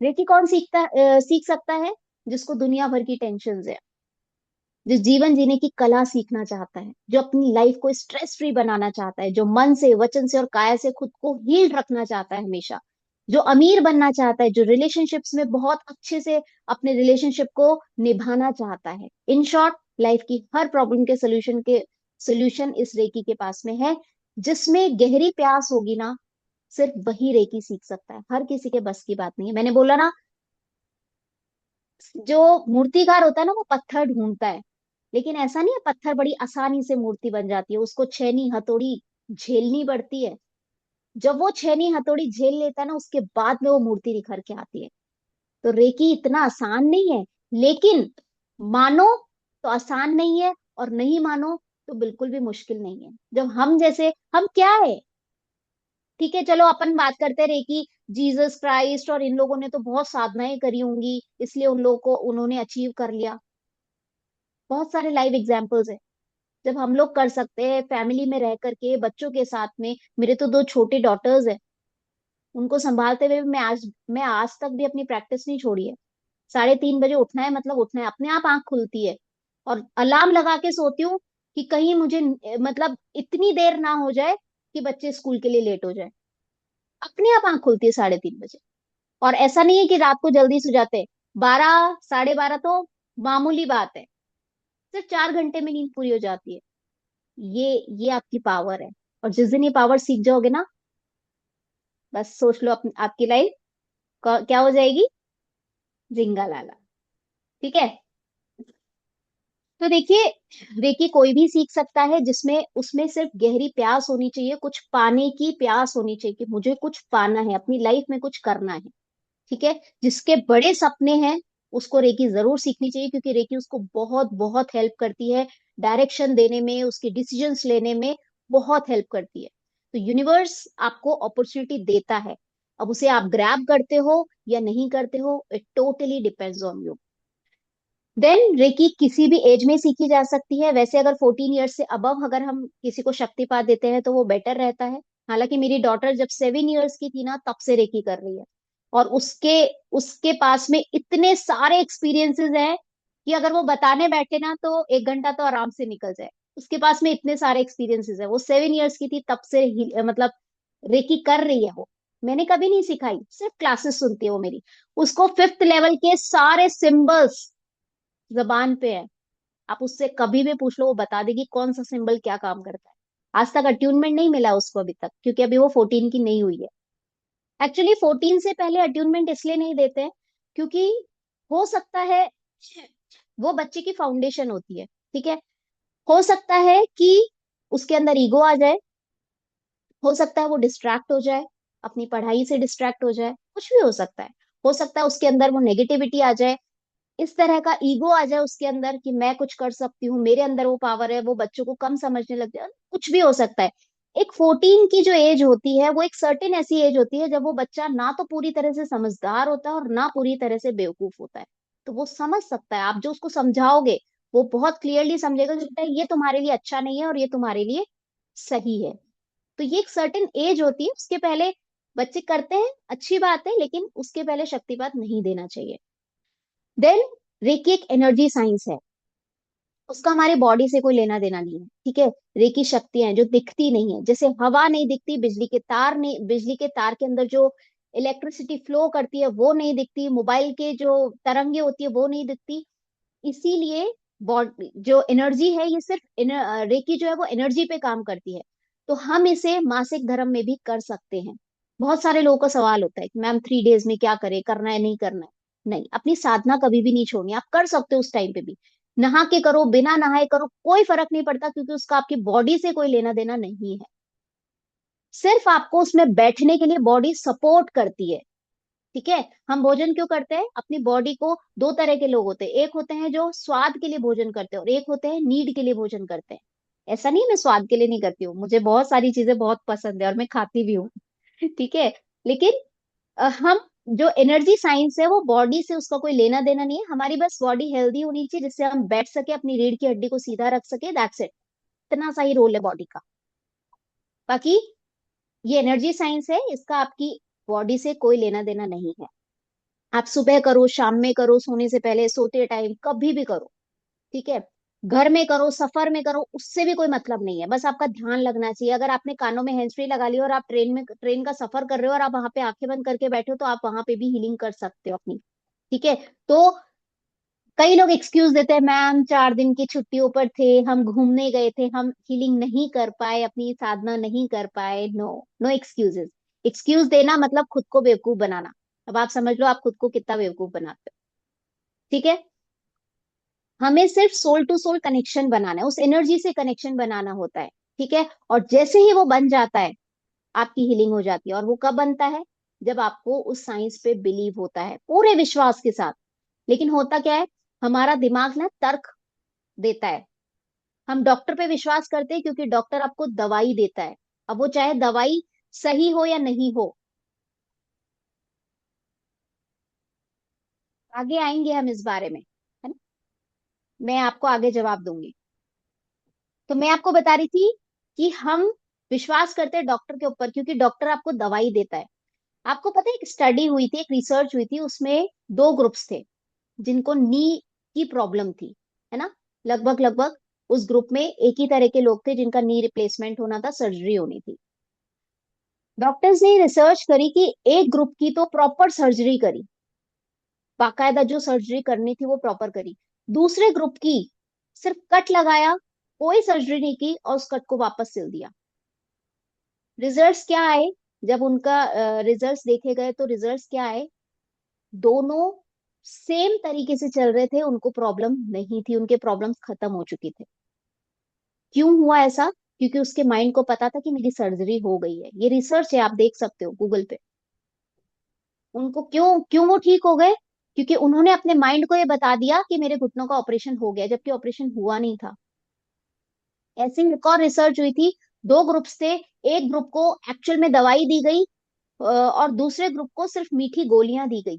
रेकी कौन सीख सकता है? जिसको दुनिया भर की टेंशन है, जो जीवन जीने की कला सीखना चाहता है, जो अपनी लाइफ को स्ट्रेस फ्री बनाना चाहता है, जो मन से, वचन से और काया से खुद को हील रखना चाहता है हमेशा, जो अमीर बनना चाहता है, जो रिलेशनशिप्स में बहुत अच्छे से अपने रिलेशनशिप को निभाना चाहता है। इन शॉर्ट, लाइफ की हर प्रॉब्लम के सोल्यूशन इस रेकी के पास में है। जिसमें गहरी प्यास होगी ना, सिर्फ वही रेकी सीख सकता है, हर किसी के बस की बात नहीं है। मैंने बोला ना, जो मूर्तिकार होता है ना, वो पत्थर ढूंढता है, लेकिन ऐसा नहीं है पत्थर बड़ी आसानी से मूर्ति बन जाती है, उसको छेनी हथौड़ी झेलनी पड़ती है। जब वो छेनी हथौड़ी झेल लेता है ना, उसके बाद में वो मूर्ति निखर के आती है। तो रेकी इतना आसान नहीं है, लेकिन मानो तो आसान नहीं है, और नहीं मानो तो बिल्कुल भी मुश्किल नहीं है। जब हम जैसे, हम क्या है, ठीक है चलो अपन बात करते रहे कि जीसस क्राइस्ट और इन लोगों ने तो बहुत साधनाएं करी होंगी, इसलिए उन लोगों को उन्होंने अचीव कर लिया। बहुत सारे लाइव एग्जाम्पल्स है। जब हम लोग कर सकते हैं फैमिली में रह करके, बच्चों के साथ में, मेरे तो दो छोटे डॉटर्स हैं, उनको संभालते हुए भी मैं आज तक भी अपनी प्रैक्टिस नहीं छोड़ी है। 3:30 बजे उठना है, मतलब उठना है, अपने आप आंख खुलती है। और अलार्म लगा के सोती हूँ कि कहीं मुझे मतलब इतनी देर ना हो जाए कि बच्चे स्कूल के लिए लेट हो जाए। अपने आप आंख खुलती है 3:30 बजे। और ऐसा नहीं है कि रात को जल्दी सो जाते हैं, 12, 12:30 तो मामूली बात है। सिर्फ 4 घंटे में नींद पूरी हो जाती है। ये आपकी पावर है। और जिस दिन ये पावर सीख जाओगे ना, बस सोच लो आपकी लाइफ क्या हो जाएगी, जिंगा लाला। ठीक है। तो देखिए, रेकी कोई भी सीख सकता है, जिसमें उसमें सिर्फ गहरी प्यास होनी चाहिए, कुछ पाने की प्यास होनी चाहिए कि मुझे कुछ पाना है, अपनी लाइफ में कुछ करना है। ठीक है। जिसके बड़े सपने हैं, उसको रेकी जरूर सीखनी चाहिए, क्योंकि रेकी उसको बहुत बहुत हेल्प करती है, डायरेक्शन देने में, उसके डिसीजंस लेने में बहुत हेल्प करती है। तो यूनिवर्स आपको अपॉर्चुनिटी देता है, अब उसे आप ग्रैब करते हो या नहीं करते हो, it totally depends on you. Then Reiki किसी भी एज में सीखी जा सकती है। वैसे अगर 14 ईयर्स से अबव अगर हम किसी को शक्तिपात देते हैं तो वो बेटर रहता है। हालांकि मेरी डॉटर जब 7 ईयर्स की थी ना, तब से रेकी कर रही है, और उसके उसके पास में इतने सारे एक्सपीरियंसेस हैं कि अगर वो बताने बैठे ना तो 1 घंटा तो आराम से निकल जाए। उसके पास में इतने सारे एक्सपीरियंसेस है, वो 7 ईयर्स की थी तब से मतलब रेकी कर रही है वो। मैंने कभी नहीं सिखाई, सिर्फ क्लासेस सुनती है वो मेरी। उसको 5th लेवल के सारे सिंबल्स जबान पे है। आप उससे कभी भी पूछ लो, वो बता देगी कौन सा सिंबल क्या काम करता है। आज तक अट्यूनमेंट नहीं मिला उसको अभी तक, क्योंकि अभी वो 14 की नहीं हुई है। एक्चुअली 14 से पहले अट्यूनमेंट इसलिए नहीं देते हैं, क्योंकि हो सकता है, वो बच्चे की फाउंडेशन होती है। ठीक है। हो सकता है कि उसके अंदर ईगो आ जाए, हो सकता है वो डिस्ट्रैक्ट हो जाए, अपनी पढ़ाई से डिस्ट्रैक्ट हो जाए, कुछ भी हो सकता है। हो सकता है उसके अंदर वो नेगेटिविटी आ जाए, इस तरह का ईगो आ जाए उसके अंदर कि मैं कुछ कर सकती हूँ, मेरे अंदर वो पावर है, वो बच्चों को कम समझने लग जाए, कुछ भी हो सकता है। एक 14 की जो एज होती है, वो एक सर्टेन ऐसी एज होती है जब वो बच्चा ना तो पूरी तरह से समझदार होता है और ना पूरी तरह से बेवकूफ होता है। तो वो समझ सकता है, आप जो उसको समझाओगे वो बहुत क्लियरली समझेगा कि बेटा ये तुम्हारे लिए अच्छा नहीं है और ये तुम्हारे लिए सही है। तो ये एक सर्टेन एज होती है, उसके पहले बच्चे करते हैं, अच्छी बात है, लेकिन उसके पहले शक्तिपात नहीं देना चाहिए। देन रेकी एक एनर्जी साइंस है, उसका हमारे बॉडी से कोई लेना देना नहीं है। ठीक है। रेकी शक्तियां हैं जो दिखती नहीं है, जैसे हवा नहीं दिखती, बिजली के तार नहीं, बिजली के तार के अंदर जो इलेक्ट्रिसिटी फ्लो करती है वो नहीं दिखती, मोबाइल के जो तरंगे होती है वो नहीं दिखती। इसीलिए बॉडी जो एनर्जी है, ये सिर्फ रेकी जो है वो एनर्जी पे काम करती है। तो हम इसे मासिक धर्म में भी कर सकते हैं। बहुत सारे लोगों का सवाल होता है कि मैम 3 डेज में क्या करें, करना है नहीं करना है? नहीं, अपनी साधना कभी भी नहीं छोड़नी, आप कर सकते हो उस टाइम पे भी। नहा के करो, बिना नहाए करो, कोई फर्क नहीं पड़ता, क्योंकि उसका आपकी बॉडी से कोई लेना देना नहीं है। सिर्फ आपको उसमें बैठने के लिए बॉडी सपोर्ट करती है। ठीक है। हम भोजन क्यों करते हैं? अपनी बॉडी को, दो तरह के लोग होते हैं, एक होते हैं जो स्वाद के लिए भोजन करते हैं और एक होते हैं नीड के लिए भोजन करते हैं। ऐसा नहीं है मैं स्वाद के लिए नहीं करती हूँ, मुझे बहुत सारी चीजें बहुत पसंद है और मैं खाती भी हूँ। ठीक है। लेकिन हम जो एनर्जी साइंस है, वो बॉडी से उसका कोई लेना देना नहीं है, हमारी बस बॉडी हेल्दी होनी चाहिए, जिससे हम बैठ सके, अपनी रीढ़ की हड्डी को सीधा रख सके, दैट्स इट। इतना सा ही रोल है बॉडी का। बाकी ये एनर्जी साइंस है, इसका आपकी बॉडी से कोई लेना देना नहीं है। आप सुबह करो, शाम में करो, सोने से पहले, सोते टाइम, कभी भी करो। ठीक है। घर में करो, सफर में करो, उससे भी कोई मतलब नहीं है, बस आपका ध्यान लगना चाहिए। अगर आपने कानों में हैंड्स फ्री लगा लिया और आप ट्रेन का सफर कर रहे हो और आप वहां पे आंखें बंद करके बैठे हो, तो आप वहां पे भी हीलिंग कर सकते हो अपनी। ठीक है। तो कई लोग एक्सक्यूज देते हैं, मैम 4 दिन की छुट्टियों पर थे, हम घूमने गए थे, हम हीलिंग नहीं कर पाए, अपनी साधना नहीं कर पाए। No, no excuses. एक्सक्यूज देना मतलब खुद को बेवकूफ बनाना। अब आप समझ लो आप खुद को कितना बेवकूफ बनाते हो। ठीक है। हमें सिर्फ सोल टू सोल कनेक्शन बनाना है, उस एनर्जी से कनेक्शन बनाना होता है। ठीक है। और जैसे ही वो बन जाता है, आपकी हीलिंग हो जाती है। और वो कब बनता है? जब आपको उस साइंस पे बिलीव होता है पूरे विश्वास के साथ। लेकिन होता क्या है, हमारा दिमाग ना तर्क देता है। हम डॉक्टर पे विश्वास करते हैं क्योंकि डॉक्टर आपको दवाई देता है। अब वो चाहे दवाई सही हो या नहीं हो, आगे आएंगे हम इस बारे में, है ना। मैं आपको आगे जवाब दूंगी। तो मैं आपको बता रही थी कि हम विश्वास करते हैं डॉक्टर के ऊपर क्योंकि डॉक्टर आपको दवाई देता है। आपको पता है, एक स्टडी हुई थी, एक रिसर्च हुई थी, उसमें दो ग्रुप्स थे जिनको नी की प्रॉब्लम थी, है ना। लगभग लगभग उस ग्रुप में एक ही तरह के लोग थे जिनका नी रिप्लेसमेंट होना था, सर्जरी होनी थी। डॉक्टर्स ने रिसर्च करी कि एक ग्रुप की तो प्रॉपर सर्जरी करी, बाकायदा जो सर्जरी करनी थी वो प्रॉपर करी। दूसरे ग्रुप की सिर्फ कट लगाया, कोई सर्जरी नहीं की और उस कट को वापस सिल दिया। रिजल्ट्स क्या आए? जब उनका रिजल्ट्स देखे गए तो रिजल्ट्स क्या आए? दोनों सेम तरीके से चल रहे थे, उनको प्रॉब्लम नहीं थी, उनके प्रॉब्लम्स खत्म हो चुकी थे। क्यों हुआ ऐसा? क्योंकि उसके माइंड को पता था कि मेरी सर्जरी हो गई है। ये रिसर्च है, आप देख सकते हो गूगल पे। उनको क्यों क्यों वो ठीक हो गए? क्योंकि उन्होंने अपने माइंड को ये बता दिया कि मेरे घुटनों का ऑपरेशन हो गया, जबकि ऑपरेशन हुआ नहीं था। ऐसी एक और रिसर्च हुई थी। दो ग्रुप्स थे, एक ग्रुप को एक्चुअल में दवाई दी गई और दूसरे ग्रुप को सिर्फ मीठी गोलियां दी गई।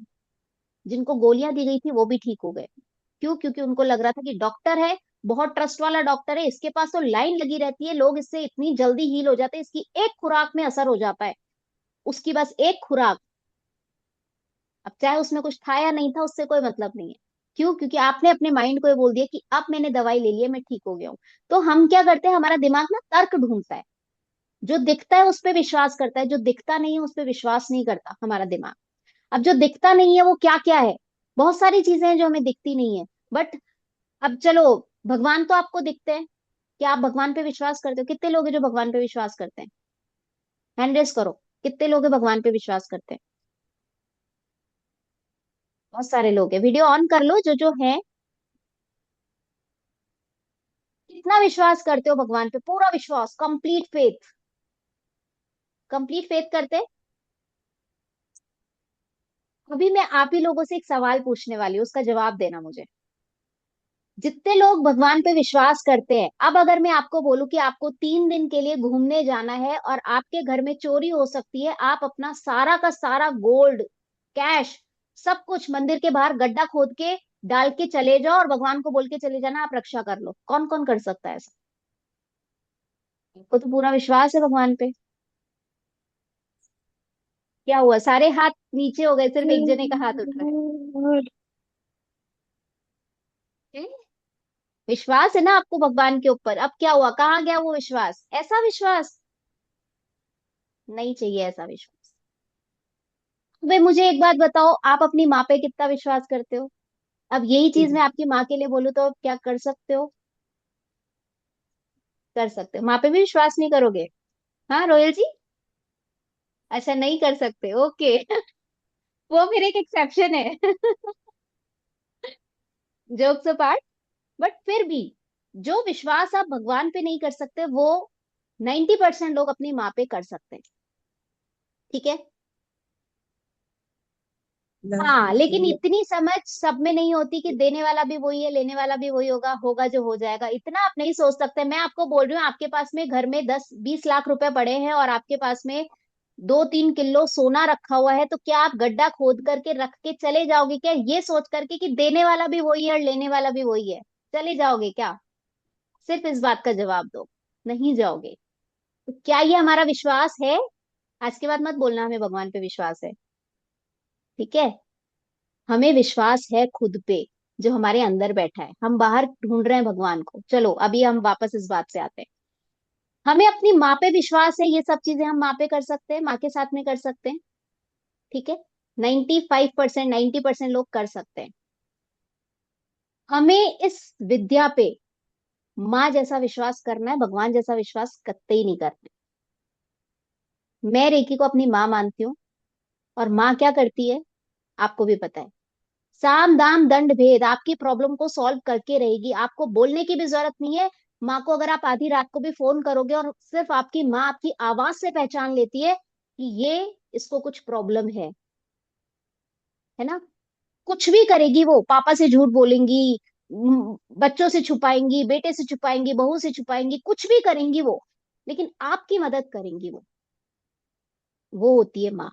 जिनको गोलियां दी गई थी वो भी ठीक हो गए। क्यों? क्योंकि उनको लग रहा था कि डॉक्टर है, बहुत ट्रस्ट वाला डॉक्टर है, इसके पास तो लाइन लगी रहती है, लोग इससे इतनी जल्दी हील हो जाते हैं, इसकी एक खुराक में असर हो जाता है। उसकी बस एक खुराक। अब चाहे उसमें कुछ था या नहीं था, उससे कोई मतलब नहीं है। क्यों? क्योंकि आपने अपने माइंड को ये बोल दिया कि अब मैंने दवाई ले ली है, मैं ठीक हो गया हूँ। तो हम क्या करते हैं, हमारा दिमाग ना तर्क ढूंढता है। जो दिखता है उस पर विश्वास करता है, जो दिखता नहीं है उस पर विश्वास नहीं करता हमारा दिमाग। अब जो दिखता नहीं है वो क्या क्या है? बहुत सारी चीजें हैं जो हमें दिखती नहीं है। बट अब चलो, भगवान तो आपको दिखते हैं। क्या आप भगवान पे विश्वास करते हो? कितने लोग हैं जो भगवान पे विश्वास करते हैं? हैंड रेस करो। कितने लोग हैं भगवान पे विश्वास करते हैं? बहुत सारे लोग हैं। वीडियो ऑन कर लो जो जो है। कितना विश्वास करते हो भगवान पे? पूरा विश्वास, कंप्लीट फेथ। कंप्लीट फेथ करते हैं। अभी मैं आप ही लोगों से एक सवाल पूछने वाली हूँ, उसका जवाब देना मुझे। जितने लोग भगवान पे विश्वास करते हैं, अब अगर मैं आपको बोलूं कि आपको 3 दिन के लिए घूमने जाना है और आपके घर में चोरी हो सकती है, आप अपना सारा का सारा गोल्ड, कैश, सब कुछ मंदिर के बाहर गड्ढा खोद के डाल के चले जाओ और भगवान को बोल के चले जाना आप रक्षा कर लो, कौन कौन कर सकता है ऐसा? आपको तो पूरा विश्वास है भगवान पे। क्या हुआ, सारे हाथ नीचे हो गए, सिर्फ एक जने का हाथ उठ रहा है? विश्वास है ना आपको भगवान के ऊपर, अब क्या हुआ, कहाँ गया वो विश्वास? ऐसा विश्वास नहीं चाहिए, ऐसा विश्वास। वे मुझे एक बात बताओ, आप अपनी माँ पे कितना विश्वास करते हो? अब यही चीज मैं आपकी माँ के लिए बोलूँ तो आप क्या कर सकते हो? कर सकते हो, माँ पे भी विश्वास नहीं करोगे? हाँ रोयल जी। अच्छा, नहीं कर सकते, ओके। वो फिर एक एक्सेप्शन है। Jokes apart. बट फिर भी जो विश्वास आप भगवान पे नहीं कर सकते, वो 90% लोग अपनी माँ पे कर सकते हैं। ठीक है। हाँ, लेकिन इतनी समझ सब में नहीं होती कि देने वाला भी वही है, लेने वाला भी वही होगा, होगा जो हो जाएगा, इतना आप नहीं सोच सकते। मैं आपको बोल रही हूँ, आपके पास में घर में 10-20 लाख रुपए पड़े हैं और आपके पास में 2-3 किलो सोना रखा हुआ है, तो क्या आप गड्ढा खोद करके रख के चले जाओगे क्या, ये सोच करके कि देने वाला भी वही है और लेने वाला भी वही है? चले जाओगे क्या? सिर्फ इस बात का जवाब दो। नहीं जाओगे। तो क्या ये हमारा विश्वास है? आज के बाद मत बोलना हमें भगवान पे विश्वास है। ठीक है। हमें विश्वास है खुद पे, जो हमारे अंदर बैठा है। हम बाहर ढूंढ रहे हैं भगवान को, चलो अभी हम वापस इस बात से आते हैं। हमें अपनी माँ पे विश्वास है, ये सब चीजें हम माँ पे कर सकते हैं, माँ के साथ में कर सकते हैं। ठीक है, 95%, 90% लोग कर सकते हैं। हमें इस विद्या पे माँ जैसा विश्वास करना है, भगवान जैसा विश्वास कतई ही नहीं करना है। मैं रेकी को अपनी माँ मानती हूँ। और माँ क्या करती है, आपको भी पता है। साम दाम दंड भेद आपकी प्रॉब्लम को सॉल्व करके रहेगी, आपको बोलने की भी जरूरत नहीं है। माँ को अगर आप आधी रात को भी फोन करोगे और सिर्फ आपकी माँ आपकी आवाज से पहचान लेती है कि ये, इसको कुछ प्रॉब्लम है ना, कुछ भी करेगी वो। पापा से झूठ बोलेंगी, बच्चों से छुपाएंगी, बेटे से छुपाएंगी, बहू से छुपाएंगी, कुछ भी करेंगी वो, लेकिन आपकी मदद करेंगी वो होती है माँ।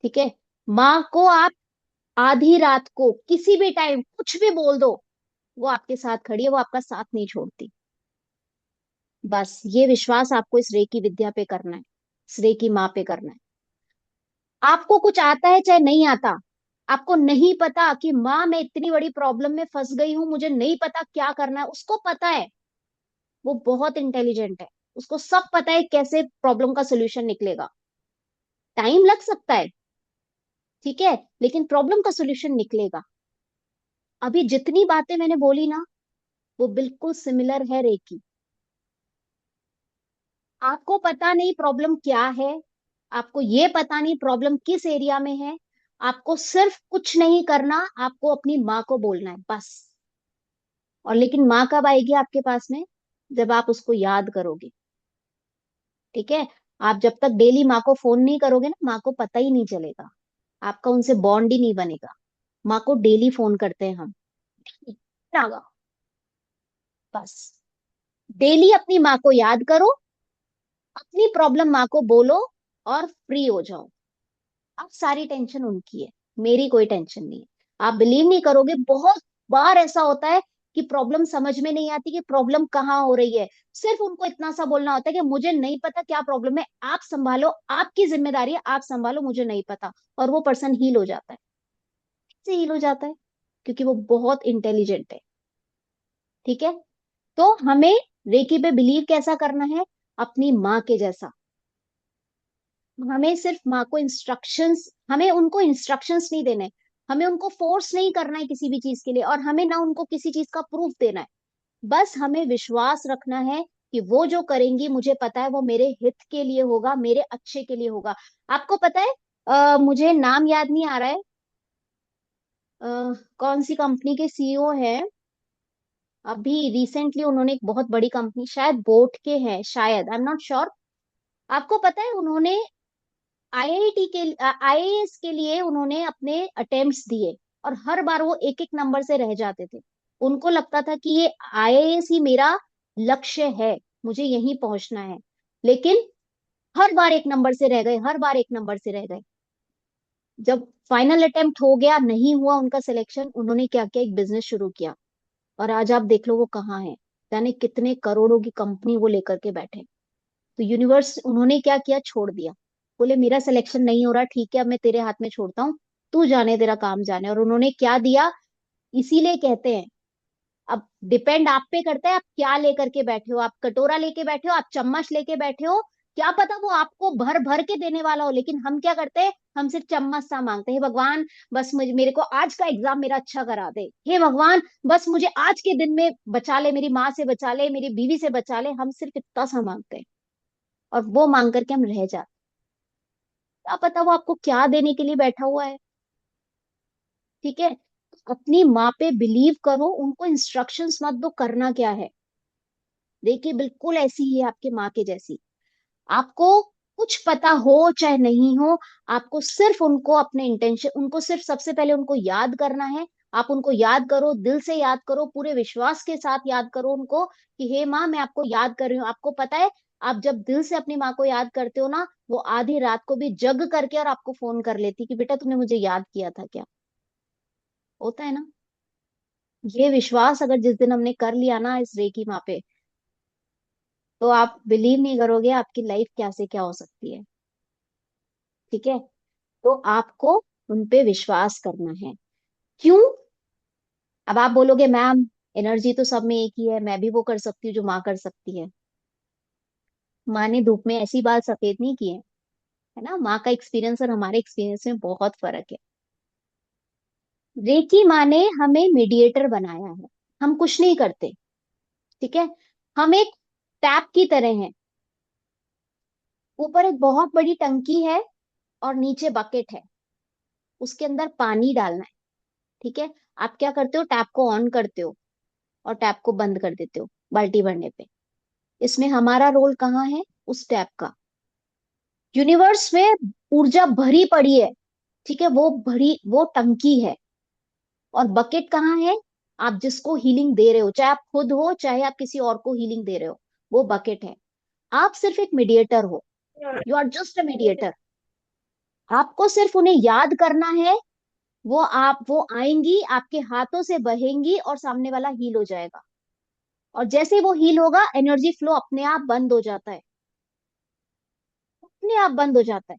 ठीक है, माँ को आप आधी रात को किसी भी टाइम कुछ भी बोल दो, वो आपके साथ खड़ी है, वो आपका साथ नहीं छोड़ती। बस ये विश्वास आपको इस रेकी विद्या पे करना है, इस रेकी माँ पे करना है। आपको कुछ आता है चाहे नहीं आता, आपको नहीं पता कि माँ मैं इतनी बड़ी प्रॉब्लम में फंस गई हूं, मुझे नहीं पता क्या करना है, उसको पता है। वो बहुत इंटेलिजेंट है, उसको सब पता है कैसे प्रॉब्लम का सोल्यूशन निकलेगा। टाइम लग सकता है, ठीक है, लेकिन प्रॉब्लम का सोल्यूशन निकलेगा। अभी जितनी बातें मैंने बोली ना, वो बिल्कुल सिमिलर है रेकी। आपको पता नहीं प्रॉब्लम क्या है, आपको ये पता नहीं प्रॉब्लम किस एरिया में है, आपको सिर्फ कुछ नहीं करना, आपको अपनी माँ को बोलना है बस। और लेकिन माँ कब आएगी आपके पास में, जब आप उसको याद करोगे। ठीक है, आप जब तक डेली माँ को फोन नहीं करोगे ना, माँ को पता ही नहीं चलेगा, आपका उनसे बॉन्ड ही नहीं बनेगा। माँ को डेली फोन करते हैं हम, नागा, बस डेली अपनी माँ को याद करो, अपनी प्रॉब्लम माँ को बोलो, और फ्री हो जाओ। अब सारी टेंशन उनकी है, मेरी कोई टेंशन नहीं है। आप बिलीव नहीं करोगे, बहुत बार ऐसा होता है कि प्रॉब्लम समझ में नहीं आती कि प्रॉब्लम कहाँ हो रही है। सिर्फ उनको इतना सा बोलना होता है कि मुझे नहीं पता क्या प्रॉब्लम है, आप संभालो, आपकी जिम्मेदारी है, आप संभालो, मुझे नहीं पता। और वो पर्सन हील हो जाता है। कैसे हील हो जाता है? क्योंकि वो बहुत इंटेलिजेंट है। ठीक है, तो हमें रेकी पे बिलीव कैसा करना है, अपनी माँ के जैसा। हमें सिर्फ माँ को इंस्ट्रक्शंस, हमें उनको इंस्ट्रक्शंस नहीं देने, हमें उनको फोर्स नहीं करना है किसी भी चीज के लिए, और हमें ना उनको किसी चीज का प्रूफ देना है। बस हमें विश्वास रखना है कि वो जो करेंगी, मुझे पता है वो मेरे हित के लिए होगा, मेरे अच्छे के लिए होगा। आपको पता है, मुझे नाम याद नहीं आ रहा है, कौन सी कंपनी के सीईओ है, अभी रिसेंटली उन्होंने एक बहुत बड़ी कंपनी, शायद बोट के हैं, शायद, आई एम नॉट श्योर। आपको पता है उन्होंने आईआईटी के आईएएस के लिए उन्होंने अपने अटेम्प्ट्स दिए, और हर बार वो एक एक नंबर से रह जाते थे। उनको लगता था कि ये आईएएस ही मेरा लक्ष्य है, मुझे यहीं पहुंचना है, लेकिन हर बार एक नंबर से रह गए, हर बार एक नंबर से रह गए। जब फाइनल अटेम्प्ट हो गया, नहीं हुआ उनका सिलेक्शन, उन्होंने क्या किया, एक बिजनेस शुरू किया। और आज आप देख लो वो कहाँ है, यानी कितने करोड़ों की कंपनी वो लेकर के बैठे। तो यूनिवर्स उन्होंने क्या किया, छोड़ दिया। बोले मेरा सिलेक्शन नहीं हो रहा, ठीक है, अब मैं तेरे हाथ में छोड़ता हूँ, तू जाने, तेरा काम जाने। और उन्होंने क्या दिया, इसीलिए कहते हैं, अब डिपेंड आप पे करता है आप क्या लेकर के बैठे हो। आप कटोरा लेके बैठे हो, आप चम्मच लेके बैठे हो, क्या पता वो आपको भर भर के देने वाला हो, लेकिन हम क्या करते हैं, हम सिर्फ चम्मच सा मांगते हैं। हे भगवान, बस मुझे, मेरे को आज का एग्जाम मेरा अच्छा करा दे, हे भगवान, बस मुझे आज के दिन में बचा ले, मेरी माँ से बचा ले, मेरी बीवी से बचा ले, हम सिर्फ इतना सा मांगते हैं। और वो मांग करके हम रह जाते, क्या पता वो आपको क्या देने के लिए बैठा हुआ है। ठीक है, अपनी माँ पे बिलीव करो, उनको इंस्ट्रक्शंस मत दो करना क्या है। देखिए बिल्कुल ऐसी ही है आपके माँ के जैसी। आपको कुछ पता हो चाहे नहीं हो, आपको सिर्फ उनको अपने इंटेंशन, उनको सिर्फ सबसे पहले उनको याद करना है। आप उनको याद करो, दिल से याद करो, पूरे विश्वास के साथ याद करो उनको, कि हे माँ मैं आपको याद कर रही हूँ। आपको पता है, आप जब दिल से अपनी माँ को याद करते हो ना, वो आधी रात को भी जग करके और आपको फोन कर लेती कि बेटा तूने मुझे याद किया था क्या। होता है ना। ये विश्वास अगर जिस दिन हमने कर लिया ना इस रेकी माँ पे, तो आप बिलीव नहीं करोगे आपकी लाइफ क्या से क्या हो सकती है। ठीक है, तो आपको उन पे विश्वास करना है। क्यों? अब आप बोलोगे मैम, एनर्जी तो सब में एक ही है, मैं भी वो कर सकती हूँ जो माँ कर सकती है। माँ ने धूप में ऐसी बाल सफेद नहीं किए, है ना। माँ का एक्सपीरियंस और हमारे एक्सपीरियंस में बहुत फर्क है। रेकी माँ ने हमें मीडिएटर बनाया है, हम कुछ नहीं करते। ठीक है, हम एक टैप की तरह हैं। ऊपर एक बहुत बड़ी टंकी है और नीचे बकेट है, उसके अंदर पानी डालना है। ठीक है, आप क्या करते हो, टैप को ऑन करते हो और टैप को बंद कर देते हो बाल्टी भरने पे। इसमें हमारा रोल कहाँ है, उस टैप का। यूनिवर्स में ऊर्जा भरी पड़ी है, ठीक है, वो भरी वो टंकी है। और बकेट कहाँ है, आप जिसको हीलिंग दे रहे हो, चाहे आप खुद हो चाहे आप किसी और को हीलिंग दे रहे हो, वो बकेट है। आप सिर्फ एक मीडिएटर हो, you are just a mediator. आपको सिर्फ उन्हें याद करना है। वो आएंगी, आपके हाथों से बहेंगी और सामने वाला हील हो जाएगा। और जैसे ही वो हील होगा, एनर्जी फ्लो अपने आप बंद हो जाता है, अपने आप बंद हो जाता है।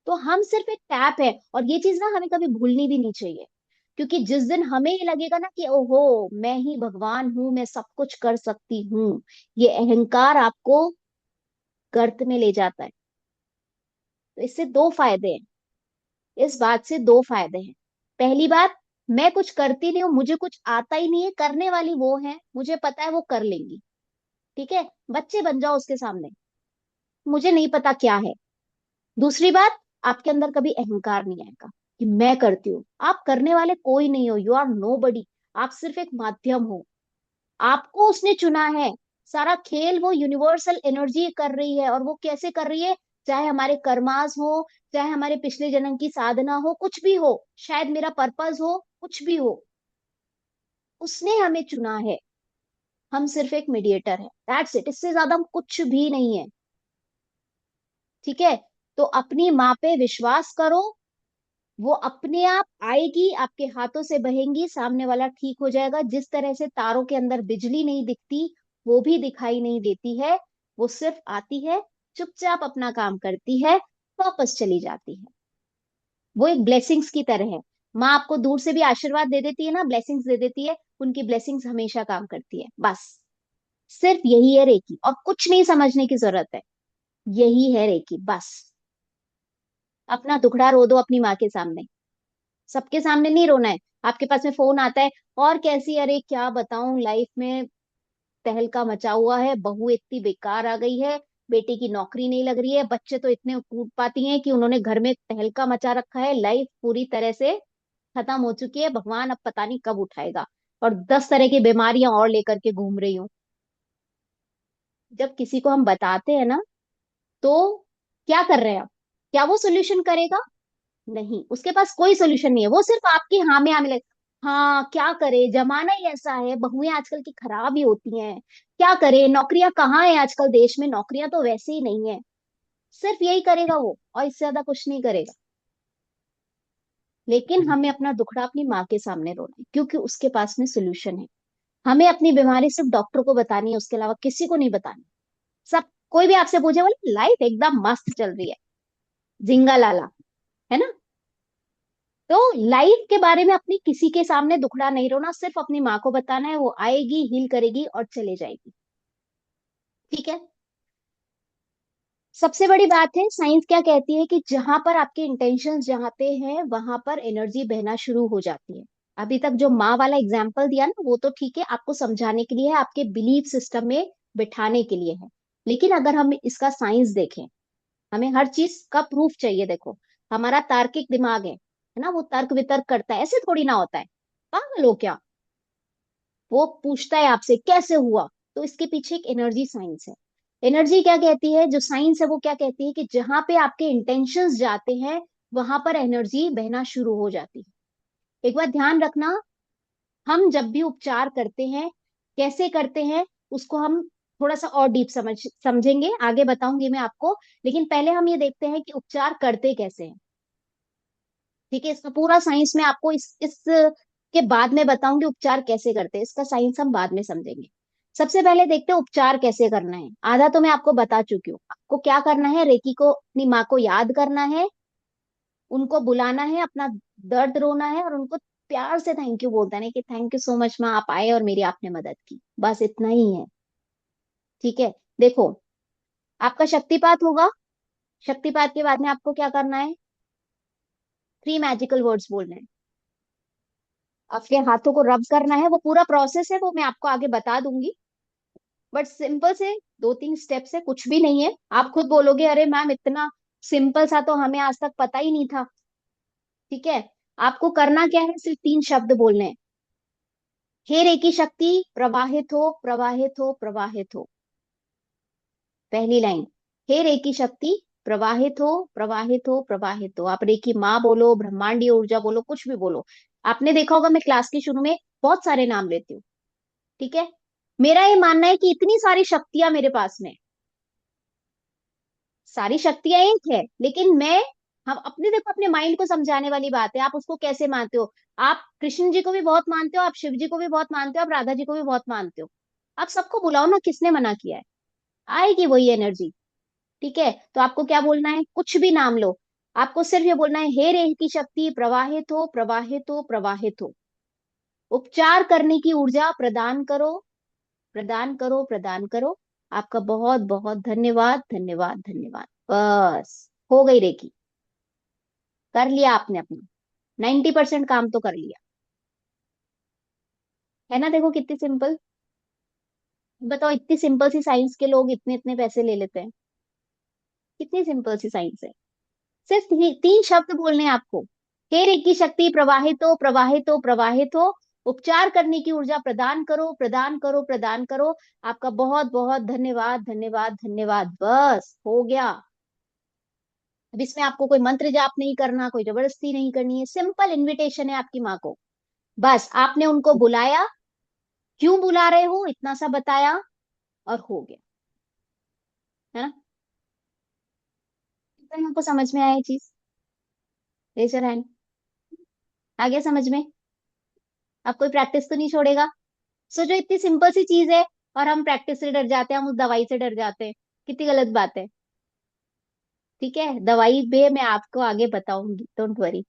तो हम सिर्फ एक टैप है। और ये चीज ना हमें कभी भूलनी भी नहीं चाहिए, क्योंकि जिस दिन हमें ये लगेगा ना कि ओहो, मैं ही भगवान हूं, मैं सब कुछ कर सकती हूँ, ये अहंकार आपको गर्त में ले जाता है। तो इससे दो फायदे हैं, इस बात से दो फायदे हैं। पहली बात, मैं कुछ करती नहीं हूँ, मुझे कुछ आता ही नहीं है, करने वाली वो है, मुझे पता है वो कर लेंगी। ठीक है, बच्चे बन जाओ उसके सामने, मुझे नहीं पता क्या है। दूसरी बात, आपके अंदर कभी अहंकार नहीं आएगा कि मैं करती हूँ। आप करने वाले कोई नहीं हो, यू आर नो बडी। आप सिर्फ एक माध्यम हो, आपको उसने चुना है। सारा खेल वो यूनिवर्सल एनर्जी कर रही है। और वो कैसे कर रही है, चाहे हमारे कर्मास हो, चाहे हमारे पिछले जन्म की साधना हो, कुछ भी हो, शायद मेरा पर्पस हो, कुछ भी हो, उसने हमें चुना है। हम सिर्फ एक मीडिएटर है, दैट्स इट, इससे ज्यादा हम कुछ भी नहीं है। ठीक है, तो अपनी माँ पे विश्वास करो, वो अपने आप आएगी, आपके हाथों से बहेंगी, सामने वाला ठीक हो जाएगा। जिस तरह से तारों के अंदर बिजली नहीं दिखती, वो भी दिखाई नहीं देती है, वो सिर्फ आती है, चुपचाप अपना काम करती है, वापस चली जाती है। वो एक ब्लेसिंग्स की तरह है। माँ आपको दूर से भी आशीर्वाद दे देती है ना, ब्लेसिंग्स दे देती है, उनकी ब्लेसिंग्स हमेशा काम करती है, बस। सिर्फ यही है रेकी, और कुछ नहीं समझने की जरूरत है। यही है रेकी, बस। अपना दुखड़ा रो दो अपनी माँ के सामने, सबके सामने नहीं रोना है। आपके पास में फोन आता है, और कैसी, अरे क्या बताऊं, लाइफ में तहलका मचा हुआ है, बहू इतनी बेकार आ गई है, बेटे की नौकरी नहीं लग रही है, बच्चे तो इतने कूद पाती हैं कि उन्होंने घर में तहलका मचा रखा है, लाइफ पूरी तरह से खत्म हो चुकी है, भगवान अब पता नहीं कब उठाएगा। और 10 तरह की बीमारियां और लेकर के घूम रही हूँ। जब किसी को हम बताते हैं ना, तो क्या कर रहे हैं आप, क्या वो सोल्यूशन करेगा? नहीं, उसके पास कोई सोल्यूशन नहीं है, वो सिर्फ आपकी हाँ में हाँ मिले। हाँ, क्या करे, जमाना ही ऐसा है, बहुएं आजकल की खराब ही होती हैं, क्या करे, नौकरियां कहाँ है आजकल देश में, नौकरियां तो वैसे ही नहीं है। सिर्फ यही करेगा वो, और इससे ज्यादा कुछ नहीं करेगा। लेकिन हमें अपना दुखड़ा अपनी माँ के सामने रोना है, क्योंकि उसके पास में सोल्यूशन है। हमें अपनी बीमारी सिर्फ डॉक्टर को बतानी है, उसके अलावा किसी को नहीं बतानी। सब, कोई भी आपसे पूछे, बोले लाइफ एकदम मस्त चल रही है, झिंगा लाला, है ना। तो लाइफ के बारे में अपनी किसी के सामने दुखड़ा नहीं रोना, सिर्फ अपनी माँ को बताना है, वो आएगी, हील करेगी और चले जाएगी। ठीक है। सबसे बड़ी बात है, साइंस क्या कहती है कि जहां पर आपके इंटेंशंस जहाँ पे हैं, वहां पर एनर्जी बहना शुरू हो जाती है। अभी तक जो माँ वाला एग्जाम्पल दिया ना, वो तो ठीक है, आपको समझाने के लिए है, आपके बिलीफ सिस्टम में बिठाने के लिए है। लेकिन अगर हम इसका साइंस देखें, हमें हर चीज का प्रूफ चाहिए। देखो, हमारा तार्किक दिमाग है ना, वो तर्क वितर्क करता है, ऐसे थोड़ी ना होता है, पागल हो क्या। वो पूछता है आपसे कैसे हुआ। तो इसके पीछे एक एनर्जी साइंस है। एनर्जी क्या कहती है, जो साइंस है वो क्या कहती है कि जहां पे आपके इंटेंशंस जाते हैं, वहां पर एनर्जी बहना शुरू हो जाती है। एक बात ध्यान रखना, हम जब भी उपचार करते हैं, कैसे करते हैं, उसको हम थोड़ा सा और डीप समझेंगे, आगे बताऊंगी मैं आपको। लेकिन पहले हम ये देखते हैं कि उपचार करते कैसे हैं। ठीक है, इसका पूरा साइंस मैं आपको इस के बाद में बताऊंगी, उपचार कैसे करते हैं, इसका साइंस हम बाद में समझेंगे। सबसे पहले देखते हैं उपचार कैसे करना है। आधा तो मैं आपको बता चुकी हूँ, आपको क्या करना है, रेकी को अपनी माँ को याद करना है, उनको बुलाना है, अपना दर्द रोना है, और उनको प्यार से थैंक यू बोलता है कि थैंक यू सो मच माँ, आप आए और मेरी आपने मदद की, बस इतना ही है। ठीक है। देखो, आपका शक्तिपात होगा। शक्तिपात के बाद में आपको क्या करना है? 3 मैजिकल वर्ड्स बोलने हैं। आपके हाथों को रब करना है, वो पूरा प्रोसेस है, वो मैं आपको आगे बता दूंगी। बट सिंपल से 2-3 स्टेप्स है, कुछ भी नहीं है। आप खुद बोलोगे अरे मैम इतना सिंपल सा तो हमें आज तक पता ही नहीं था। ठीक है। आपको करना क्या है? सिर्फ 3 शब्द बोलने हैं। हे रेकी शक्ति, प्रवाहित हो, प्रवाहित हो, प्रवाहित हो। पहली लाइन, हे रेकी शक्ति, प्रवाहित हो, प्रवाहित हो, प्रवाहित हो। आप रेकी माँ बोलो, ब्रह्मांडीय ऊर्जा बोलो, कुछ भी बोलो। आपने देखा होगा मैं क्लास के शुरू में बहुत सारे नाम लेती हूँ। ठीक है। मेरा ये मानना है कि इतनी सारी शक्तियां मेरे पास में, सारी शक्तियां एक है, लेकिन मैं, हम अपने, देखो अपने माइंड को समझाने वाली बात है, आप उसको कैसे मानते हो। आप कृष्ण जी को भी बहुत मानते हो, आप शिव जी को भी बहुत मानते हो, आप राधा जी को भी बहुत मानते हो। आप सबको बुलाओ ना, किसने मना किया है? आएगी वही एनर्जी। ठीक है। तो आपको क्या बोलना है? कुछ भी नाम लो। आपको सिर्फ ये बोलना है, हे रेह की शक्ति, प्रवाहित हो, प्रवाहित हो, प्रवाहित हो। उपचार करने की ऊर्जा प्रदान करो, प्रदान करो, प्रदान करो। आपका बहुत बहुत धन्यवाद, धन्यवाद, धन्यवाद। बस हो गई रेकी। कर लिया आपने अपना 90% काम तो कर लिया। है ना? देखो कितनी सिंपल। बताओ, इतनी सिंपल सी साइंस के लोग इतने इतने पैसे ले लेते हैं। कितनी सिंपल सी साइंस है। सिर्फ 3 शब्द बोलने हैं आपको। हे रेकी शक्ति, प्रवाहित हो, प्रवाहित हो, प्रवाहित हो। उपचार करने की ऊर्जा प्रदान करो, प्रदान करो, प्रदान करो। आपका बहुत बहुत धन्यवाद, धन्यवाद, धन्यवाद। बस हो गया। अब इसमें आपको कोई मंत्र जाप नहीं करना, कोई जबरदस्ती नहीं करनी है, सिंपल इनविटेशन है आपकी माँ को। बस आपने उनको बुलाया, क्यों बुला रहे हो इतना सा बताया, और हो गया। है ना? तो आपको समझ में आया ये चीज? Raise your hand. आ गया समझ में? अब कोई प्रैक्टिस तो नहीं छोड़ेगा? सोचो इतनी सिंपल सी चीज है, और हम प्रैक्टिस से डर जाते हैं, हम उस दवाई से डर जाते हैं। कितनी गलत बात है। ठीक है, दवाई भी मैं आपको आगे बताऊंगी, डोंट वरी।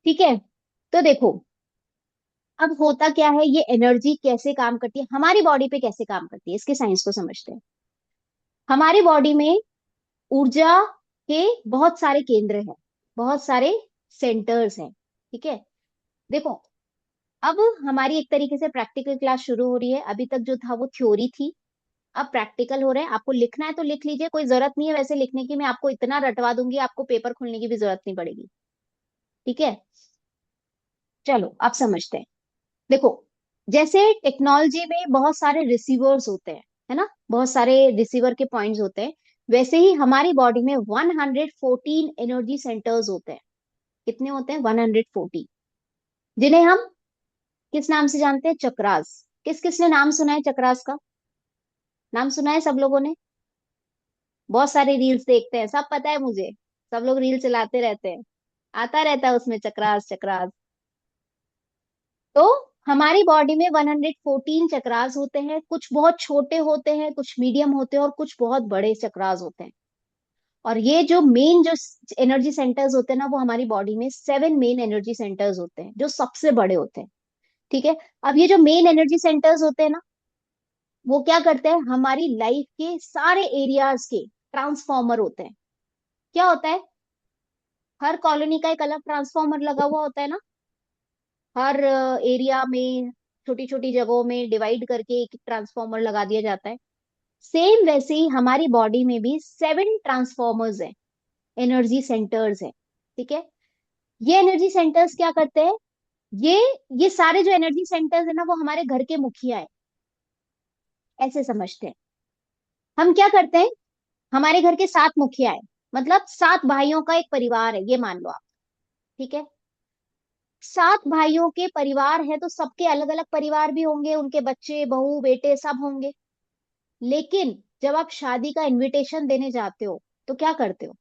ठीक है। तो देखो, अब होता क्या है, ये एनर्जी कैसे काम करती है, हमारी बॉडी पे कैसे काम करती है, इसके साइंस को समझते हैं। हमारी बॉडी में ऊर्जा के बहुत सारे केंद्र हैं, बहुत सारे सेंटर्स हैं। ठीक है। देखो, अब हमारी एक तरीके से प्रैक्टिकल क्लास शुरू हो रही है। अभी तक जो था वो थ्योरी थी, अब प्रैक्टिकल हो रहा है। आपको लिखना है तो लिख लीजिए, कोई जरूरत नहीं है वैसे लिखने की, मैं आपको इतना रटवा दूंगी, आपको पेपर खोलने की भी जरूरत नहीं पड़ेगी। ठीक है। चलो आप समझते हैं। देखो, जैसे टेक्नोलॉजी में बहुत सारे रिसीवर्स होते हैं, है ना, बहुत सारे रिसीवर के पॉइंट्स होते हैं, वैसे ही हमारी बॉडी में 114 एनर्जी सेंटर्स होते हैं। कितने होते हैं? 114, जिन्हें हम किस नाम से जानते हैं? चक्रास। किस किसने नाम सुना है चक्रास का? नाम सुना है सब लोगों ने? बहुत सारे रील्स देखते हैं, सब पता है मुझे। सब लोग रील चलाते रहते हैं, आता रहता है उसमें चक्रास, चक्रास। तो हमारी बॉडी में 114 चक्रास होते हैं। कुछ बहुत छोटे होते हैं, कुछ मीडियम होते हैं, और कुछ बहुत बड़े चक्रास होते हैं। और ये जो मेन जो एनर्जी सेंटर्स होते हैं ना, वो हमारी बॉडी में 7 मेन एनर्जी सेंटर्स होते हैं, जो सबसे बड़े होते हैं। ठीक है। अब ये जो मेन एनर्जी सेंटर्स होते हैं ना, वो क्या करते हैं? हमारी लाइफ के सारे एरियाज के ट्रांसफॉर्मर होते हैं। क्या होता है? हर कॉलोनी का एक अलग ट्रांसफॉर्मर लगा हुआ होता है ना, हर एरिया में, छोटी छोटी जगहों में डिवाइड करके एक ट्रांसफॉर्मर लगा दिया जाता है। सेम वैसे ही हमारी बॉडी में भी 7 ट्रांसफॉर्मर्स हैं, एनर्जी सेंटर्स हैं। ठीक है। ये एनर्जी सेंटर्स क्या करते हैं? ये ये सारे जो एनर्जी सेंटर्स है ना, वो हमारे घर के मुखिया है, ऐसे समझते हैं। हम क्या करते हैं? हमारे घर के 7 मुखिया है, मतलब 7 भाइयों का एक परिवार है, ये मान लो आप। ठीक है। 7 भाइयों के परिवार है, तो सबके अलग अलग परिवार भी होंगे, उनके बच्चे, बहू, बेटे सब होंगे। लेकिन जब आप शादी का इनविटेशन देने जाते हो, तो क्या करते हो?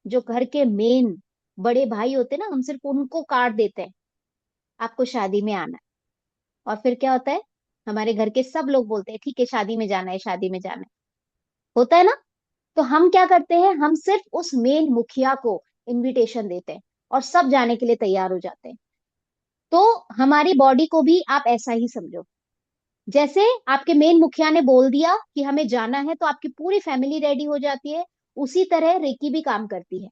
जो घर के मेन बड़े भाई होते हैं ना, हम सिर्फ उनको कार्ड देते हैं, आपको शादी में आना है। और फिर क्या होता है? हमारे घर के सब लोग बोलते हैं ठीक है शादी में जाना है, शादी में जाना है। होता है ना? तो हम क्या करते हैं, हम सिर्फ उस मेन मुखिया को इनविटेशन देते हैं और सब जाने के लिए तैयार हो जाते हैं। तो हमारी बॉडी को भी आप ऐसा ही समझो, जैसे आपके मेन मुखिया ने बोल दिया कि हमें जाना है तो आपकी पूरी फैमिली रेडी हो जाती है। उसी तरह रेकी भी काम करती है।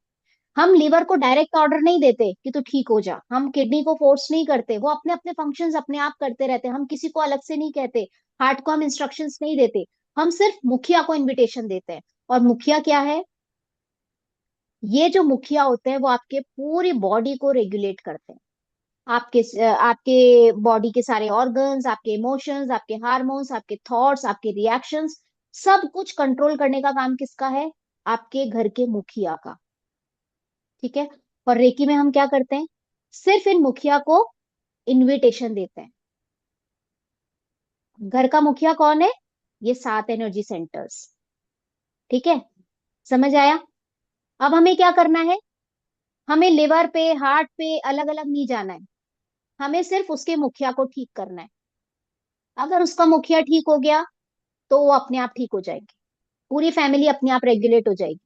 हम लीवर को डायरेक्ट ऑर्डर नहीं देते कि तू ठीक हो जा, हम किडनी को फोर्स नहीं करते, वो अपने अपने फंक्शंस अपने आप करते रहते हैं, हम किसी को अलग से नहीं कहते। हार्ट को हम इंस्ट्रक्शंस नहीं देते, हम सिर्फ मुखिया को इनविटेशन देते हैं। और मुखिया क्या है? ये जो मुखिया होते हैं वो आपके पूरी बॉडी को रेगुलेट करते हैं। आपके बॉडी के सारे ऑर्गन्स, आपके इमोशंस, आपके हार्मोन्स, आपके थॉट्स, आपके रिएक्शंस, सब कुछ कंट्रोल करने का काम किसका है? आपके घर के मुखिया का। ठीक है। और रेकी में हम क्या करते हैं? सिर्फ इन मुखिया को इनविटेशन देते हैं। घर का मुखिया कौन है? ये 7 एनर्जी सेंटर्स। ठीक है, समझ आया? अब हमें क्या करना है? हमें लिवर पे, हार्ट पे अलग अलग नहीं जाना है, हमें सिर्फ उसके मुखिया को ठीक करना है। अगर उसका मुखिया ठीक हो गया तो वो अपने आप ठीक हो जाएगी, पूरी फैमिली अपने आप रेगुलेट हो जाएगी।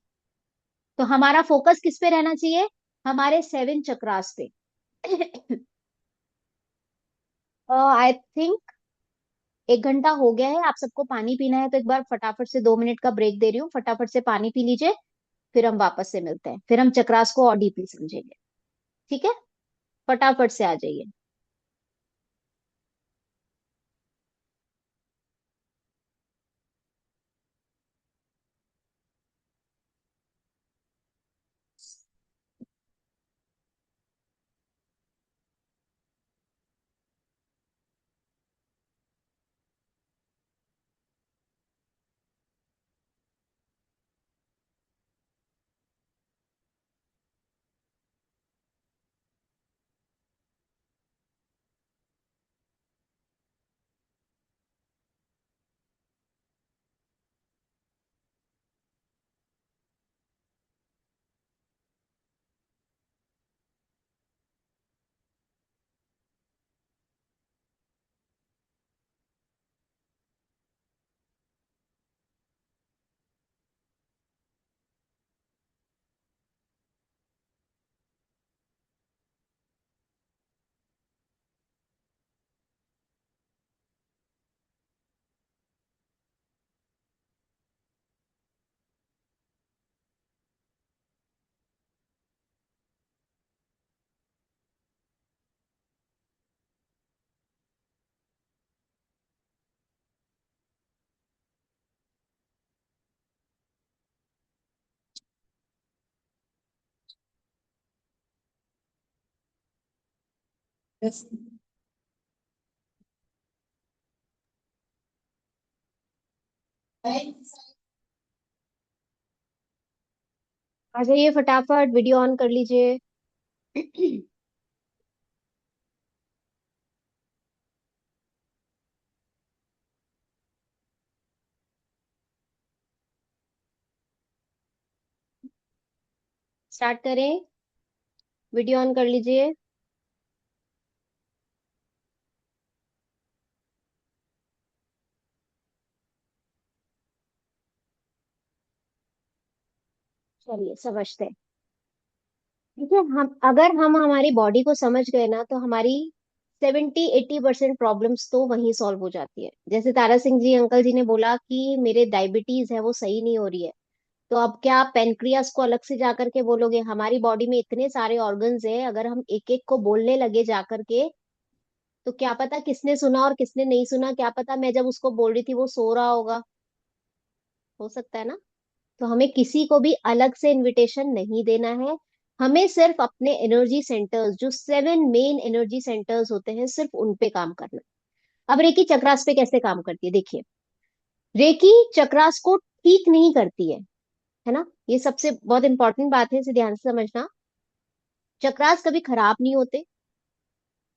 तो हमारा फोकस किस पे रहना चाहिए? हमारे 7 चक्रास पे। आई थिंक 1 घंटा हो गया है, आप सबको पानी पीना है तो एक बार फटाफट से 2 मिनट का ब्रेक दे रही हूँ, फटाफट से पानी पी लीजिए। फिर हम वापस से मिलते हैं, फिर हम चक्रास को और डीपली समझेंगे। ठीक है, फटाफट से आ जाइए। आ जाइए फटाफट, वीडियो ऑन कर लीजिए। स्टार्ट करें, वीडियो ऑन कर लीजिए। चलिए समझते हैं। देखिए, हम अगर हम हमारी बॉडी को समझ गए ना तो हमारी 70-80% प्रॉब्लम्स तो वहीं सॉल्व हो जाती है। जैसे तारा सिंह जी अंकल जी ने बोला कि मेरे डायबिटीज है वो सही नहीं हो रही है, तो अब क्या आप पेनक्रियास को अलग से जाकर के बोलोगे? हमारी बॉडी में इतने सारे ऑर्गन्स है, अगर हम एक एक को बोलने लगे जाकर के, तो क्या पता किसने सुना और किसने नहीं सुना, क्या पता मैं जब उसको बोल रही थी वो सो रहा होगा। हो सकता है ना? तो हमें किसी को भी अलग से इनविटेशन नहीं देना है, हमें सिर्फ अपने एनर्जी सेंटर्स, जो 7 मेन एनर्जी सेंटर्स होते हैं, सिर्फ उन पे काम करना है। अब रेकी चक्रास पे कैसे काम करती है, देखिए। रेकी चक्रास को ठीक नहीं करती है ना, ये सबसे बहुत इंपॉर्टेंट बात है, इसे ध्यान से समझना। चक्रास कभी खराब नहीं होते,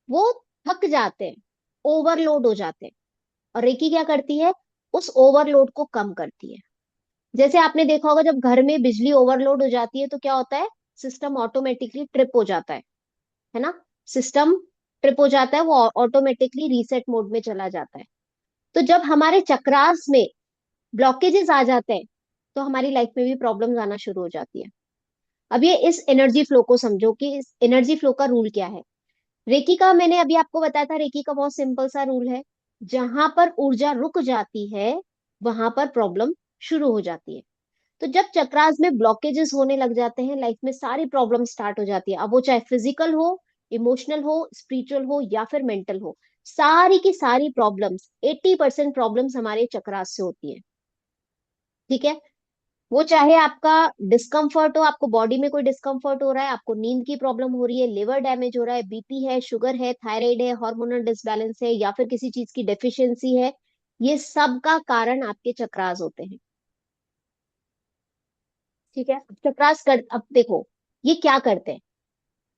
वो थक जाते हैं, ओवरलोड हो जाते हैं। और रेकी क्या करती है? उस ओवरलोड को कम करती है। जैसे आपने देखा होगा, जब घर में बिजली ओवरलोड हो जाती है तो क्या होता है? सिस्टम ऑटोमेटिकली ट्रिप हो जाता है ना? सिस्टम ट्रिप हो जाता है, वो ऑटोमेटिकली रीसेट मोड में चला जाता है। तो जब हमारे चक्रास में ब्लॉकेजेस आ जाते हैं तो हमारी लाइफ में भी प्रॉब्लम्स आना शुरू हो जाती है। अब ये इस एनर्जी फ्लो को समझो कि इस एनर्जी फ्लो का रूल क्या है। रेकी का मैंने अभी आपको बताया था, रेकी का बहुत सिंपल सा रूल है। जहां पर ऊर्जा रुक जाती है वहां पर प्रॉब्लम शुरू हो जाती है। तो जब चक्रास में ब्लॉकेजेस होने लग जाते हैं, लाइफ में सारी प्रॉब्लम स्टार्ट हो जाती है। अब वो चाहे फिजिकल हो, इमोशनल हो, स्पिरिचुअल हो या फिर मेंटल हो, सारी की सारी प्रॉब्लम्स, 80% प्रॉब्लम्स हमारे चक्रास से होती है। ठीक है। वो चाहे आपका डिस्कम्फर्ट हो, आपको बॉडी में कोई डिस्कम्फर्ट हो रहा है, आपको नींद की प्रॉब्लम हो रही है, लिवर डैमेज हो रहा है, बीपी है, शुगर है, थायराइड है, हार्मोनल डिसबैलेंस है, या फिर किसी चीज की डेफिशिएंसी है, ये सब का कारण आपके चक्रास होते हैं। ठीक है। चक्रास कर, अब देखो ये क्या करते हैं।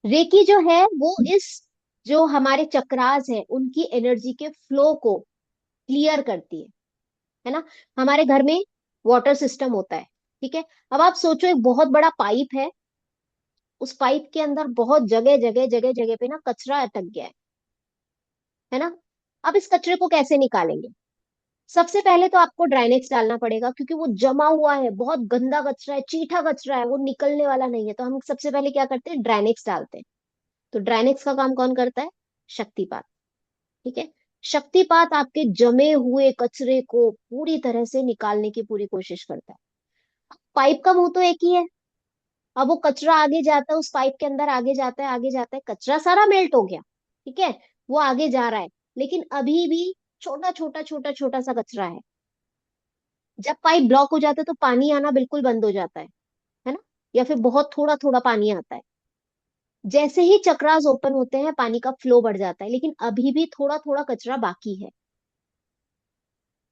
रेकी जो है वो इस, जो हमारे चक्रास है उनकी एनर्जी के फ्लो को क्लियर करती है ना। हमारे घर में वाटर सिस्टम होता है। ठीक है। अब आप सोचो एक बहुत बड़ा पाइप है, उस पाइप के अंदर बहुत जगह जगह जगह जगह पे ना कचरा अटक गया है ना। अब इस कचरे को कैसे निकालेंगे। सबसे पहले तो आपको ड्राइनेक्स डालना पड़ेगा, क्योंकि वो जमा हुआ है, बहुत गंदा कचरा है, चीठा कचरा है, वो निकलने वाला नहीं है। तो हम सबसे पहले क्या करते हैं, ड्राइनेक्स डालते हैं। तो ड्राइनेक्स का काम कौन करता है, शक्तिपात। ठीक है। शक्तिपात आपके जमे हुए कचरे को पूरी तरह से निकालने की पूरी कोशिश करता है। पाइप का मुंह तो एक ही है। अब वो कचरा आगे जाता है, उस पाइप के अंदर आगे जाता है, आगे जाता है, कचरा सारा मेल्ट हो गया। ठीक है। वो आगे जा रहा है, लेकिन अभी भी छोटा छोटा छोटा छोटा सा कचरा है। जब पाइप ब्लॉक हो जाता है तो पानी आना बिल्कुल बंद हो जाता है ना। या फिर बहुत थोड़ा थोड़ा पानी आता है। जैसे ही चक्रास ओपन होते हैं पानी का फ्लो बढ़ जाता है, लेकिन अभी भी थोड़ा थोड़ा कचरा बाकी है।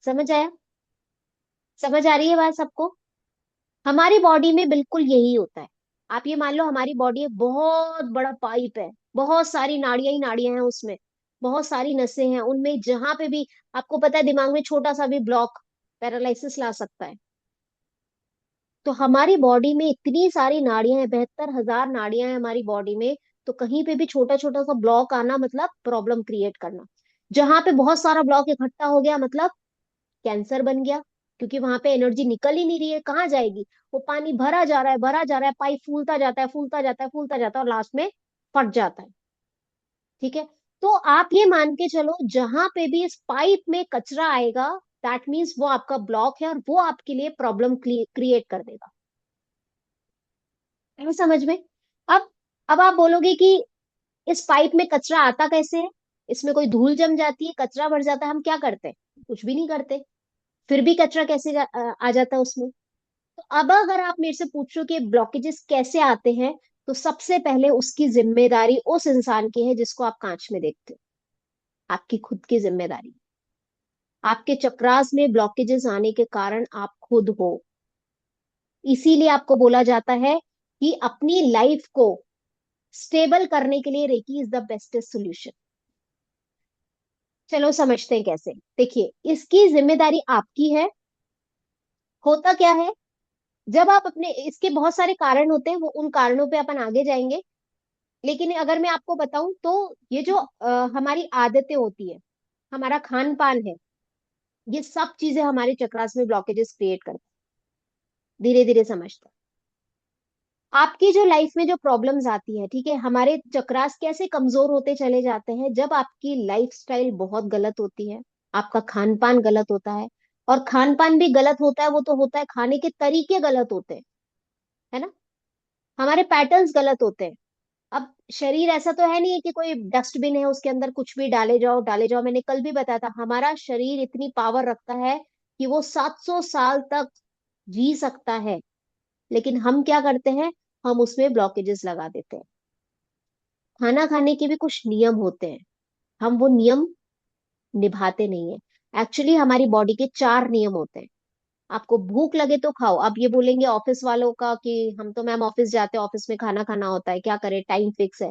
समझ आया, समझ आ रही है बात सबको। हमारी बॉडी में बिल्कुल यही होता है। आप ये मान लो हमारी बॉडी एक बहुत बड़ा पाइप है, बहुत सारी नाड़ियां ही नाड़ियां हैं उसमें, बहुत सारी नसें हैं उनमें, जहां पे भी आपको पता है दिमाग में छोटा सा भी ब्लॉक पैरालिसिस ला सकता है। तो हमारी बॉडी में इतनी सारी नाड़ियां हैं, 72,000 नाड़ियां हैं हमारी बॉडी में। तो कहीं पे भी छोटा छोटा सा ब्लॉक आना मतलब प्रॉब्लम क्रिएट करना। जहां पे बहुत सारा ब्लॉक इकट्ठा हो गया मतलब कैंसर बन गया। क्योंकि वहां पे एनर्जी निकल ही नहीं रही है, कहाँ जाएगी। वो पानी भरा जा रहा है, भरा जा रहा है, पाइप फूलता जाता है, फूलता जाता है, फूलता जाता है, और लास्ट में फट जाता है। ठीक है। तो आप ये मान के चलो जहां पे भी इस पाइप में कचरा आएगा, दैट मीन्स वो आपका ब्लॉक है और वो आपके लिए प्रॉब्लम क्रिएट कर देगा। है समझ में। अब अब आप बोलोगे कि इस पाइप में कचरा आता कैसे है। इसमें कोई धूल जम जाती है, कचरा भर जाता है, हम क्या करते हैं, कुछ भी नहीं करते। फिर भी कचरा कैसे आ जाता है उसमें। तो अब अगर आप मेरे से पूछो कि ब्लॉकेजेस कैसे आते हैं, तो सबसे पहले उसकी जिम्मेदारी उस इंसान की है जिसको आप कांच में देखते हो। आपकी खुद की जिम्मेदारी। आपके चक्रास में ब्लॉकेजेस आने के कारण आप खुद हो। इसीलिए आपको बोला जाता है कि अपनी लाइफ को स्टेबल करने के लिए Reiki is the bestest solution. चलो समझते हैं कैसे। देखिए इसकी जिम्मेदारी आपकी है। होता क्या है, जब आप अपने, इसके बहुत सारे कारण होते हैं, वो उन कारणों पे अपन आगे जाएंगे। लेकिन अगर मैं आपको बताऊं तो ये जो हमारी आदतें होती है, हमारा खान पान है, ये सब चीजें हमारे चक्रास में ब्लॉकेजेस क्रिएट करती है। धीरे धीरे समझते हैं। आपकी जो लाइफ में जो प्रॉब्लम्स आती है, ठीक है, हमारे चक्रास कैसे कमजोर होते चले जाते हैं, जब आपकी लाइफस्टाइल बहुत गलत होती है, आपका खान पान गलत होता है। और खान पान भी गलत होता है, वो तो होता है, खाने के तरीके गलत होते हैं, है ना। हमारे पैटर्न्स गलत होते हैं। अब शरीर ऐसा तो है नहीं है कि कोई डस्टबिन है उसके अंदर कुछ भी डाले जाओ डाले जाओ। मैंने कल भी बताया था, हमारा शरीर इतनी पावर रखता है कि वो 700 साल तक जी सकता है। लेकिन हम क्या करते हैं, हम उसमें ब्लॉकेजेस लगा देते हैं। खाना खाने के भी कुछ नियम होते हैं, हम वो नियम निभाते नहीं है। एक्चुअली हमारी बॉडी के 4 नियम होते हैं। आपको भूख लगे तो खाओ। आप ये बोलेंगे ऑफिस वालों का कि हम तो मैम ऑफिस जाते हैं, ऑफिस में खाना खाना होता है, क्या करें, टाइम फिक्स है।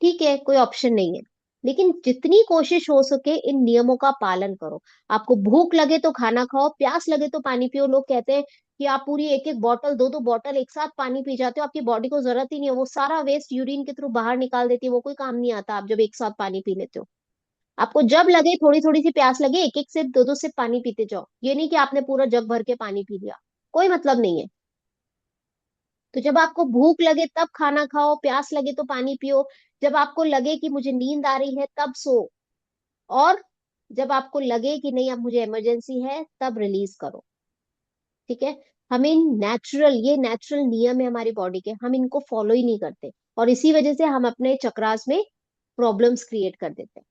ठीक है, कोई ऑप्शन नहीं है। लेकिन जितनी कोशिश हो सके इन नियमों का पालन करो। आपको भूख लगे तो खाना खाओ, प्यास लगे तो पानी पियो। लोग कहते हैं कि आप पूरी एक एक बॉटल, दो दो बॉटल एक साथ पानी पी जाते हो, आपकी बॉडी को जरूरत ही नहीं है, वो सारा वेस्ट यूरिन के थ्रू बाहर निकाल देती है, वो कोई काम नहीं आता आप जब एक साथ पानी पी लेते हो। आपको जब लगे, थोड़ी थोड़ी सी प्यास लगे, एक एक सिप, दो दो सिप पानी पीते जाओ। ये नहीं कि आपने पूरा जग भर के पानी पी लिया। कोई मतलब नहीं है। तो जब आपको भूख लगे तब खाना खाओ, प्यास लगे तो पानी पियो, जब आपको लगे कि मुझे नींद आ रही है तब सो, और जब आपको लगे कि नहीं अब मुझे इमरजेंसी है तब रिलीज करो। ठीक है। हमें नेचुरल, ये नेचुरल नियम है हमारी बॉडी के, हम इनको फॉलो ही नहीं करते, और इसी वजह से हम अपने चक्रास में प्रॉब्लम्स क्रिएट कर देते हैं।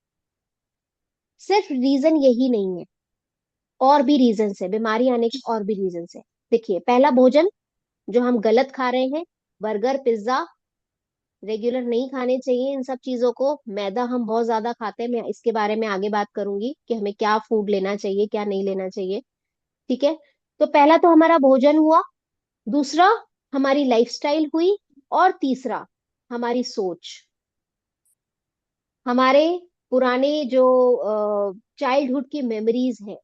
सिर्फ रीजन यही नहीं है, और भी रीजन है बीमारी आने के, और भी रीजन है। देखिए, पहला, भोजन जो हम गलत खा रहे हैं, बर्गर पिज्जा रेगुलर नहीं खाने चाहिए इन सब चीजों को। मैदा हम बहुत ज्यादा खाते हैं, मैं इसके बारे में आगे बात करूंगी कि हमें क्या फूड लेना चाहिए क्या नहीं लेना चाहिए। ठीक है। तो पहला तो हमारा भोजन हुआ, दूसरा हमारी लाइफस्टाइल हुई, और तीसरा हमारी सोच। हमारे पुराने जो चाइल्डहुड की मेमोरीज है,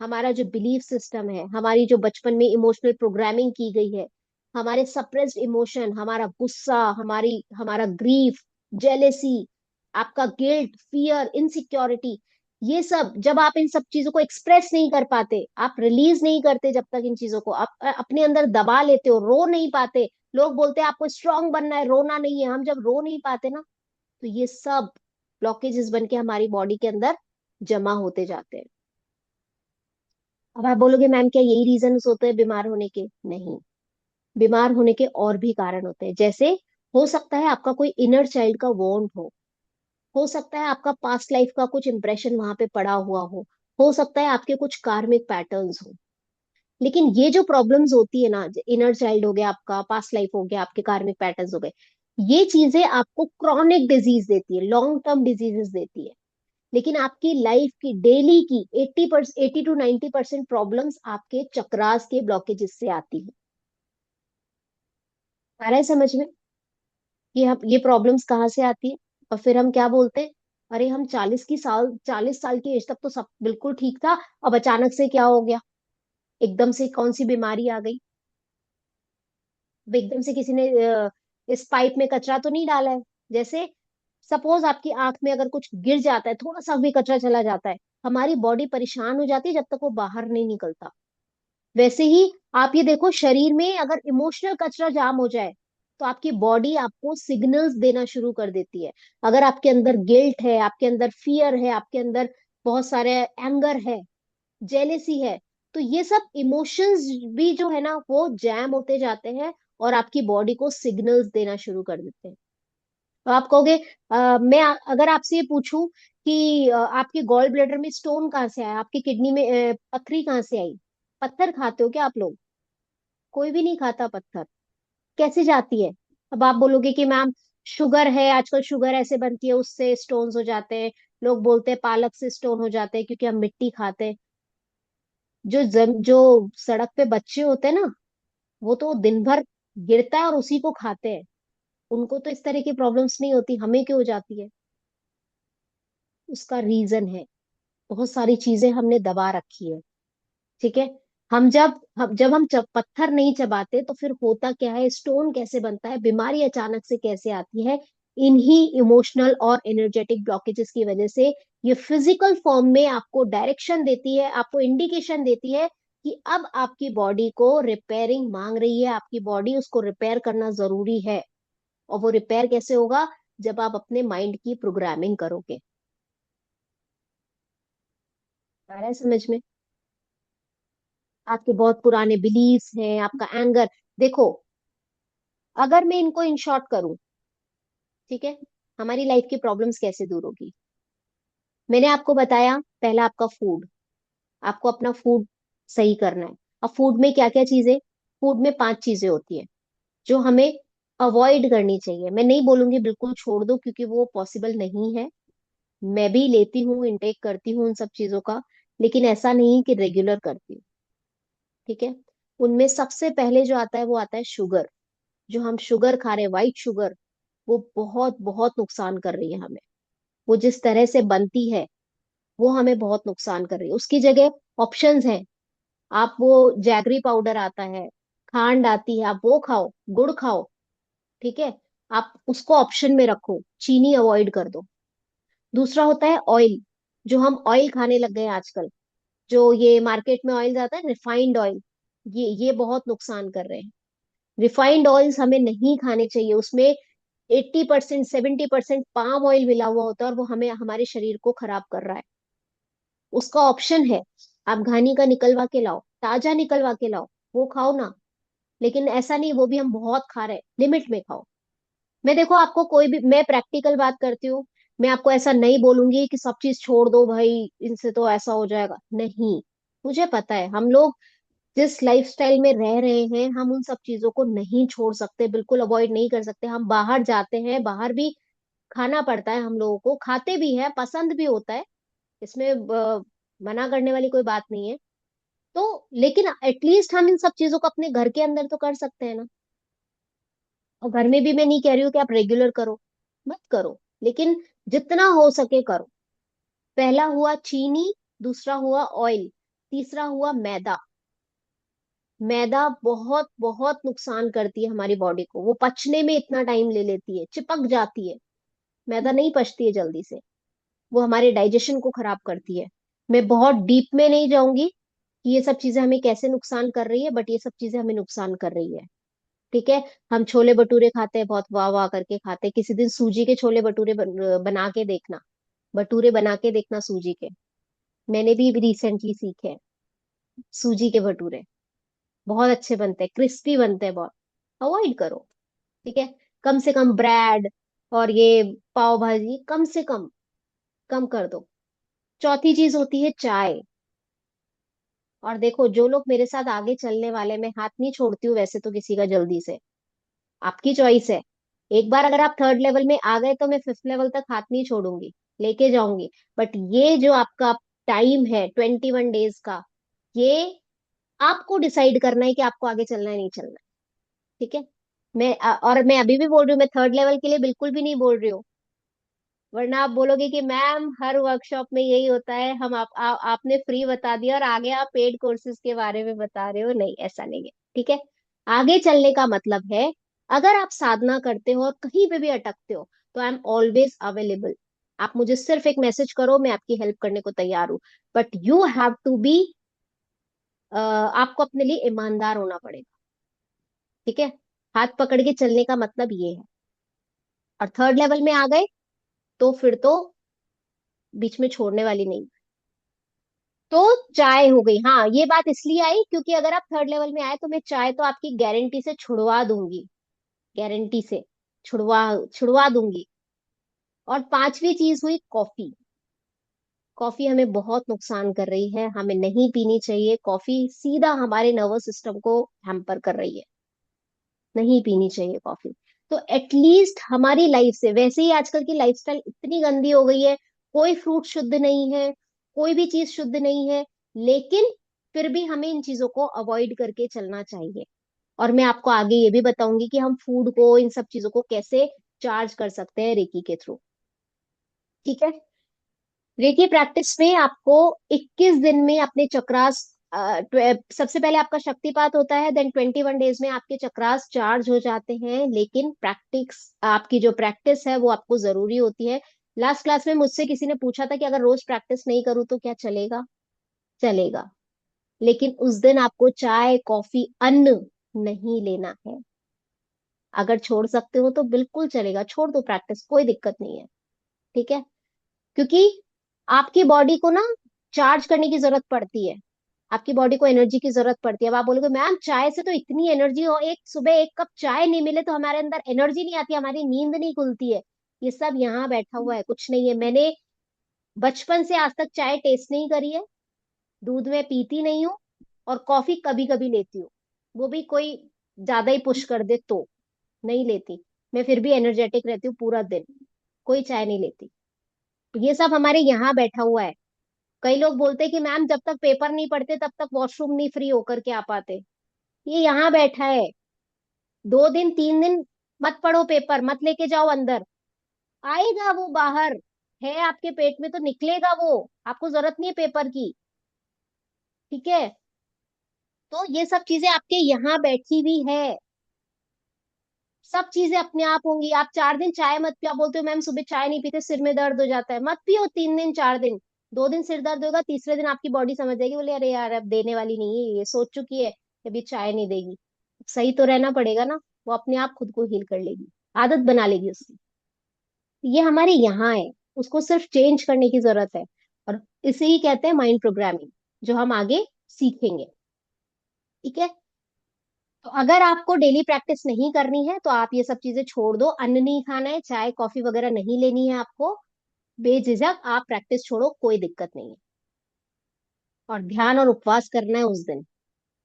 हमारा जो बिलीफ सिस्टम है, हमारी जो बचपन में इमोशनल प्रोग्रामिंग की गई है, हमारे सप्रेस्ड इमोशन, हमारा गुस्सा, हमारा ग्रीफ, जेलेसी, आपका गिल्ट, फियर, इनसिक्योरिटी, ये सब जब आप इन सब चीजों को एक्सप्रेस नहीं कर पाते, आप रिलीज नहीं करते, जब तक इन चीजों को आप अपने अंदर दबा लेते हो, रो नहीं पाते। लोग बोलते हैं आपको स्ट्रांग बनना है, रोना नहीं है। हम जब रो नहीं पाते ना, तो ये सब ब्लॉकेजेस बन के हमारी बॉडी के अंदर जमा होते जाते हैं। अब आप बोलोगे मैम क्या यही रीजन होते हैं बीमार होने के? नहीं, बीमार होने के और भी कारण होते हैं। जैसे, हो सकता है आपका कोई इनर चाइल्ड का वॉन्ड हो सकता है आपका पास्ट लाइफ का कुछ इंप्रेशन वहां पे पड़ा हुआ हो सकता है आपके कुछ कार्मिक पैटर्न्स हो। लेकिन ये जो प्रॉब्लम्स होती है ना, इनर चाइल्ड हो गया आपका, पास्ट लाइफ हो गया, आपके कार्मिक पैटर्न्स हो गए, ये चीजें आपको क्रॉनिक डिजीज देती है, लॉन्ग टर्म डिजीजेस देती है। लेकिन आपकी लाइफ की डेली की 80 to 90% प्रॉब्लम्स आपके चक्रास के ब्लॉकेजेस से आती है। आ रहा है समझ में कि हम ये प्रॉब्लम्स कहाँ से आती है? और फिर हम क्या बोलते हैं, अरे हम 40 साल की एज तक तो सब बिल्कुल ठीक था, अब अचानक से क्या हो गया, एकदम से कौन सी बीमारी आ गई? अब एकदम से किसी ने इस पाइप में कचरा तो नहीं डाला है? जैसे, सपोज आपकी आंख में अगर कुछ गिर जाता है, थोड़ा सा भी कचरा चला जाता है, हमारी बॉडी परेशान हो जाती है जब तक वो बाहर नहीं निकलता। वैसे ही आप ये देखो, शरीर में अगर इमोशनल कचरा जाम हो जाए, तो आपकी बॉडी आपको सिग्नल्स देना शुरू कर देती है। अगर आपके अंदर गिल्ट है, आपके अंदर फियर है, आपके अंदर बहुत सारे एंगर है, जेलेसी है, तो ये सब इमोशंस भी जो है ना वो जैम होते जाते हैं, और आपकी बॉडी को सिग्नल्स देना शुरू कर देते हैं। तो आप कहोगे, अगर आपसे ये पूछूं कि आपके गॉल ब्लैडर में स्टोन कहाँ से आया, आपकी किडनी में पथरी कहाँ से आई? पत्थर खाते हो क्या आप लोग? कोई भी नहीं खाता पत्थर। कैसे जाती है? अब आप बोलोगे कि मैम शुगर है, आजकल शुगर ऐसे बनती है उससे स्टोन्स हो जाते हैं। लोग बोलते हैं पालक से स्टोन हो जाते हैं क्योंकि हम मिट्टी खाते हैं। जो सड़क पे बच्चे होते हैं ना, वो तो दिन भर गिरता है और उसी को खाते हैं। उनको तो इस तरह की प्रॉब्लम्स नहीं होती, हमें क्यों हो जाती है? उसका रीजन है, बहुत सारी चीजें हमने दबा रखी है। ठीक है। हम जब पत्थर नहीं चबाते तो फिर होता क्या है, स्टोन कैसे बनता है, बीमारी अचानक से कैसे आती है? इन्हीं इमोशनल और एनर्जेटिक ब्लॉकेजेस की वजह से। ये फिजिकल फॉर्म में आपको डायरेक्शन देती है, आपको इंडिकेशन देती है कि अब आपकी बॉडी को रिपेयरिंग मांग रही है, आपकी बॉडी उसको रिपेयर करना जरूरी है। और वो रिपेयर कैसे होगा? जब आप अपने माइंड की प्रोग्रामिंग करोगे। आ रहा है समझ में? आपके बहुत पुराने बिलीव्स हैं, आपका एंगर। देखो, अगर मैं इनको इन शॉर्ट करूं, ठीक है, हमारी लाइफ की प्रॉब्लम्स कैसे दूर होगी? मैंने आपको बताया, पहला आपका फूड, आपको अपना फूड सही करना है। अब फूड में क्या क्या चीजें, फूड में 5 चीजें होती है जो हमें अवॉइड करनी चाहिए। मैं नहीं बोलूंगी बिल्कुल छोड़ दो, क्योंकि वो पॉसिबल नहीं है। मैं भी लेती हूँ, इंटेक करती हूँ उन सब चीजों का, लेकिन ऐसा नहीं कि रेगुलर करती हूँ। ठीक है। उनमें सबसे पहले जो आता है वो आता है शुगर। जो हम शुगर खा रहे हैं, व्हाइट शुगर, वो बहुत बहुत नुकसान कर रही है हमें। वो जिस तरह से बनती है, वो हमें बहुत नुकसान कर रही है। उसकी जगह ऑप्शंस हैं। आप वो जैगरी पाउडर आता है, खांड आती है, आप वो खाओ, गुड़ खाओ। ठीक है। आप उसको ऑप्शन में रखो, चीनी अवॉइड कर दो। दूसरा होता है ऑयल। जो हम ऑयल खाने लग गए हैं आजकल, जो ये मार्केट में ऑयल आता है, रिफाइंड ऑयल, ये बहुत नुकसान कर रहे हैं। रिफाइंड ऑयल्स हमें नहीं खाने चाहिए, उसमें 80% 70% पाम ऑयल मिला हुआ होता है, और वो हमें हमारे शरीर को खराब कर रहा है। उसका ऑप्शन है, आप घानी का निकलवा के लाओ, ताजा निकलवा के लाओ, वो खाओ ना। लेकिन ऐसा नहीं वो भी हम बहुत खा रहे हैं, लिमिट में खाओ। मैं देखो आपको कोई भी, मैं प्रैक्टिकल बात करती हूँ। मैं आपको ऐसा नहीं बोलूंगी कि सब चीज छोड़ दो भाई, इनसे तो ऐसा हो जाएगा, नहीं। मुझे पता है हम लोग जिस लाइफस्टाइल में रह रहे हैं, हम उन सब चीजों को नहीं छोड़ सकते, बिल्कुल अवॉइड नहीं कर सकते। हम बाहर जाते हैं, बाहर भी खाना पड़ता है, हम लोगों को खाते भी है, पसंद भी होता है। इसमें मना करने वाली कोई बात नहीं है। तो लेकिन एटलीस्ट हम इन सब चीजों को अपने घर के अंदर तो कर सकते हैं ना। और घर में भी मैं नहीं कह रही हूँ कि आप रेगुलर करो, मत करो, लेकिन जितना हो सके करो। पहला हुआ चीनी, दूसरा हुआ ऑयल, तीसरा हुआ मैदा। मैदा बहुत बहुत नुकसान करती है हमारी बॉडी को, वो पचने में इतना टाइम ले लेती है, चिपक जाती है। मैदा नहीं पचती है जल्दी से, वो हमारे डाइजेशन को खराब करती है। मैं बहुत डीप में नहीं जाऊंगी कि ये सब चीजें हमें कैसे नुकसान कर रही है, बट ये सब चीजें हमें नुकसान कर रही है। ठीक है। हम छोले भटूरे खाते हैं, बहुत वाह वाह करके खाते हैं। किसी दिन सूजी के छोले भटूरे बना के देखना, भटूरे बना के देखना सूजी के। मैंने भी रिसेंटली सीखे हैं सूजी के भटूरे, बहुत अच्छे बनते हैं, क्रिस्पी बनते हैं बहुत। अवॉइड करो। ठीक है। कम से कम ब्रेड और ये पाव भाजी कम से कम कम कर दो। चौथी चीज होती है चाय। और देखो जो लोग मेरे साथ आगे चलने वाले, मैं हाथ नहीं छोड़ती हूँ वैसे तो किसी का जल्दी से, आपकी चॉइस है। एक बार अगर आप थर्ड लेवल में आ गए तो मैं फिफ्थ लेवल तक हाथ नहीं छोड़ूंगी, लेके जाऊंगी। बट ये जो आपका टाइम है 21 डेज का, ये आपको डिसाइड करना है कि आपको आगे चलना है नहीं चलना है। ठीक है। और मैं अभी भी बोल रही हूँ, मैं थर्ड लेवल के लिए बिल्कुल भी नहीं बोल रही हूँ। वरना आप बोलोगे कि मैम हर वर्कशॉप में यही होता है, हम आपने फ्री बता दिया और आगे आप पेड कोर्सेज के बारे में बता रहे हो। नहीं, ऐसा नहीं है। ठीक है। आगे चलने का मतलब है, अगर आप साधना करते हो और कहीं पे भी अटकते हो, तो आई एम ऑलवेज अवेलेबल। आप मुझे सिर्फ एक मैसेज करो, मैं आपकी हेल्प करने को तैयार हूँ। But you have to be, आपको अपने लिए ईमानदार होना पड़ेगा। ठीक है। हाथ पकड़ के चलने का मतलब ये है। और थर्ड लेवल में आ गए तो फिर तो बीच में छोड़ने वाली नहीं। तो चाय हो गई, हाँ ये बात इसलिए आई क्योंकि अगर आप थर्ड लेवल में आए तो मैं चाय तो आपकी गारंटी से छुड़वा दूंगी, गारंटी से छुड़वा छुड़वा दूंगी। और पांचवी चीज हुई कॉफी। कॉफी हमें बहुत नुकसान कर रही है, हमें नहीं पीनी चाहिए कॉफी, सीधा हमारे नर्वस सिस्टम को हैम्पर कर रही है। नहीं पीनी चाहिए कॉफी। तो एटलीस्ट हमारी लाइफ से, वैसे ही आजकल की लाइफस्टाइल इतनी गंदी हो गई है, कोई फ्रूट शुद्ध नहीं है, कोई भी चीज शुद्ध नहीं है, लेकिन फिर भी हमें इन चीजों को अवॉइड करके चलना चाहिए। और मैं आपको आगे ये भी बताऊंगी कि हम फूड को, इन सब चीजों को कैसे चार्ज कर सकते हैं रेकी के थ्रू। ठीक है। रेकी प्रैक्टिस में आपको 21 दिन में अपने चक्रास, सबसे पहले आपका शक्तिपात होता है, देन 21 डेज में आपके चक्रास चार्ज हो जाते हैं। लेकिन प्रैक्टिस, आपकी जो प्रैक्टिस है वो आपको जरूरी होती है। लास्ट क्लास में मुझसे किसी ने पूछा था कि अगर रोज प्रैक्टिस नहीं करूँ तो क्या चलेगा? चलेगा। लेकिन उस दिन आपको चाय कॉफी अन्न नहीं लेना है। अगर छोड़ सकते हो तो बिल्कुल चलेगा, छोड़ दो प्रैक्टिस, कोई दिक्कत नहीं है। ठीक है। क्योंकि आपकी बॉडी को ना चार्ज करने की जरूरत पड़ती है, आपकी बॉडी को एनर्जी की जरूरत पड़ती है। अब आप बोलोगे मैम चाय से तो इतनी एनर्जी हो, एक सुबह एक कप चाय नहीं मिले तो हमारे अंदर एनर्जी नहीं आती, हमारी नींद नहीं खुलती है। ये सब यहाँ बैठा हुआ है, कुछ नहीं है। मैंने बचपन से आज तक चाय टेस्ट नहीं करी है, दूध में पीती नहीं हूँ, और कॉफी कभी कभी लेती हूँ, वो भी कोई ज्यादा ही पुश कर दे तो नहीं लेती। मैं फिर भी एनर्जेटिक रहती हूँ पूरा दिन, कोई चाय नहीं लेती। ये सब हमारे यहाँ बैठा हुआ है। कई लोग बोलते हैं कि मैम जब तक पेपर नहीं पढ़ते तब तक वॉशरूम नहीं फ्री होकर के आ पाते। ये यहाँ बैठा है। 2 दिन 3 दिन मत पढ़ो पेपर, मत लेके जाओ अंदर, आएगा वो बाहर, है आपके पेट में तो निकलेगा वो, आपको जरूरत नहीं है पेपर की। ठीक है। तो ये सब चीजें आपके यहाँ बैठी हुई है, सब चीजें अपने आप होंगी। आप 4 दिन चाय मत पियो, आप बोलते हो मैम सुबह चाय नहीं पीते सिर में दर्द हो जाता है, मत पियो 3 दिन 4 दिन। 2 दिन सिर दर्द होगा, तीसरे दिन आपकी बॉडी समझ जाएगी, बोले अरे यार अब देने वाली नहीं है, ये सोच चुकी है कभी चाय नहीं देगी, सही तो रहना पड़ेगा ना। वो अपने आप खुद को हील कर लेगी, आदत बना लेगी उसकी। ये हमारे यहाँ है, उसको सिर्फ चेंज करने की जरूरत है। और इसे ही कहते हैं माइंड प्रोग्रामिंग, जो हम आगे सीखेंगे। ठीक है। तो अगर आपको डेली प्रैक्टिस नहीं करनी है तो आप ये सब चीजें छोड़ दो, अन्न नहीं खाना है, चाय कॉफी वगैरह नहीं लेनी है आपको, बेझिझक आप प्रैक्टिस छोड़ो, कोई दिक्कत नहीं है। और ध्यान और उपवास करना है उस दिन।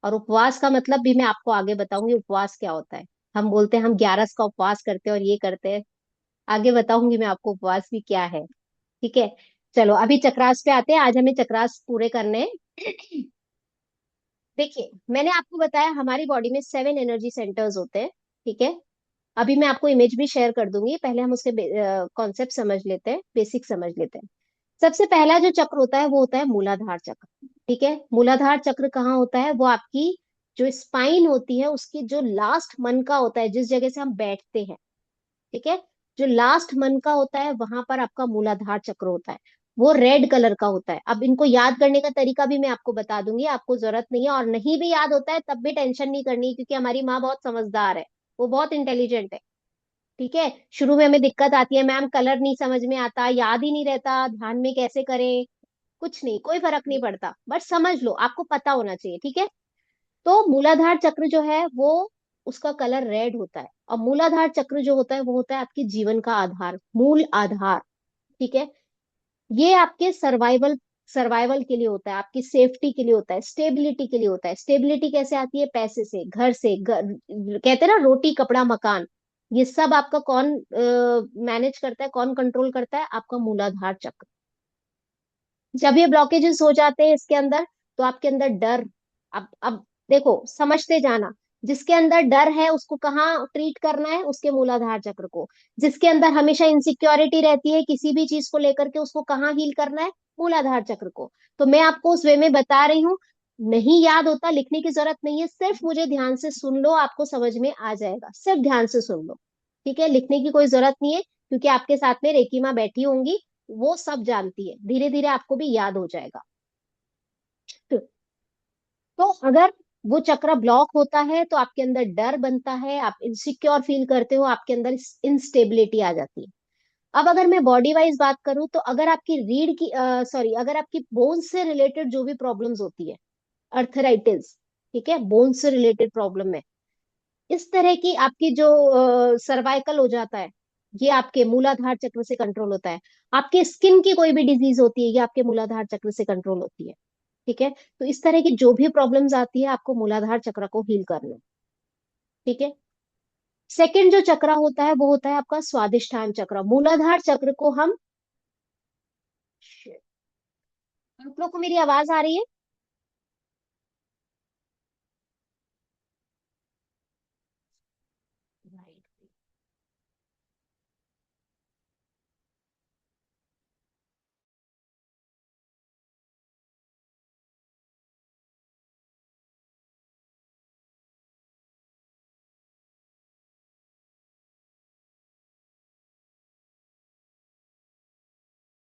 और उपवास का मतलब भी मैं आपको आगे बताऊंगी, उपवास क्या होता है। हम बोलते हैं हम 11 का उपवास करते हैं और ये करते हैं, आगे बताऊंगी मैं आपको उपवास भी क्या है। ठीक है। चलो अभी चक्रास पे आते हैं, आज हमें चक्रास पूरे करने हैं। देखिए मैंने आपको बताया हमारी बॉडी में 7 एनर्जी सेंटर्स होते हैं। ठीक है। अभी मैं आपको इमेज भी शेयर कर दूंगी, पहले हम उसके कॉन्सेप्ट समझ लेते हैं, बेसिक समझ लेते हैं। सबसे पहला जो चक्र होता है वो होता है मूलाधार चक्र। ठीक है। मूलाधार चक्र कहाँ होता है? वो आपकी जो स्पाइन होती है उसकी जो लास्ट मन का होता है, जिस जगह से हम बैठते हैं। ठीक है। जो लास्ट मन का होता है वहां पर आपका मूलाधार चक्र होता है। वो रेड कलर का होता है। अब इनको याद करने का तरीका भी मैं आपको बता दूंगी, आपको जरूरत नहीं है, और नहीं भी याद होता है तब भी टेंशन नहीं करनी, क्योंकि हमारी माँ बहुत समझदार है, वो बहुत इंटेलिजेंट है। ठीक है। शुरू में हमें दिक्कत आती है, मैम कलर नहीं समझ में आता, याद ही नहीं रहता, ध्यान में कैसे करें। कुछ नहीं, कोई फर्क नहीं पड़ता, बट समझ लो, आपको पता होना चाहिए। ठीक है। तो मूलाधार चक्र जो है वो, उसका कलर रेड होता है। और मूलाधार चक्र जो होता है वो होता है आपके जीवन का आधार, मूल आधार। ठीक है। ये आपके सर्वाइवल सर्वाइवल के लिए होता है, आपकी सेफ्टी के लिए होता है, स्टेबिलिटी के लिए होता है। स्टेबिलिटी कैसे आती है? पैसे से, घर से, कहते हैं ना रोटी कपड़ा मकान, ये सब आपका कौन मैनेज करता है, कौन कंट्रोल करता है? आपका मूलाधार चक्र। जब ये ब्लॉकेजेस हो जाते हैं इसके अंदर, तो आपके अंदर डर, अब देखो समझते जाना, जिसके अंदर डर है उसको कहाँ ट्रीट करना है? उसके मूलाधार चक्र को। जिसके अंदर हमेशा इनसिक्योरिटी रहती है किसी भी चीज को लेकर के, उसको कहाँ हील करना है? मूलाधार चक्र को। तो मैं आपको उस वे में बता रही हूँ। नहीं याद होता, लिखने की जरूरत नहीं है, सिर्फ मुझे ध्यान से सुन लो, आपको समझ में आ जाएगा, सिर्फ ध्यान से सुन लो। ठीक है। लिखने की कोई जरूरत नहीं है, क्योंकि आपके साथ में रेकी माँ बैठी होंगी, वो सब जानती है, धीरे धीरे आपको भी याद हो जाएगा। तो अगर वो चक्र ब्लॉक होता है तो आपके अंदर डर बनता है, आप इनसिक्योर फील करते हो, आपके अंदर इंस्टेबिलिटी आ जाती है। अब अगर मैं बॉडी वाइज बात करूं, तो अगर आपकी रीढ़ की सॉरी, अगर आपकी बोन्स से रिलेटेड जो भी प्रॉब्लम्स होती है, अर्थराइटिस, ठीक है, बोन्स से रिलेटेड प्रॉब्लम है, इस तरह की आपकी जो सर्वाइकल हो जाता है, ये आपके मूलाधार चक्र से कंट्रोल होता है। आपके स्किन की कोई भी डिजीज होती है, ये आपके मूलाधार चक्र से कंट्रोल होती है। ठीक है। तो इस तरह की जो भी प्रॉब्लम्स आती है, आपको मूलाधार चक्र को हील करना है। ठीक है। सेकंड जो चक्र होता है वो होता है आपका स्वादिष्ठान चक्र। मूलाधार चक्र को हम, आप लोग को मेरी आवाज आ रही है?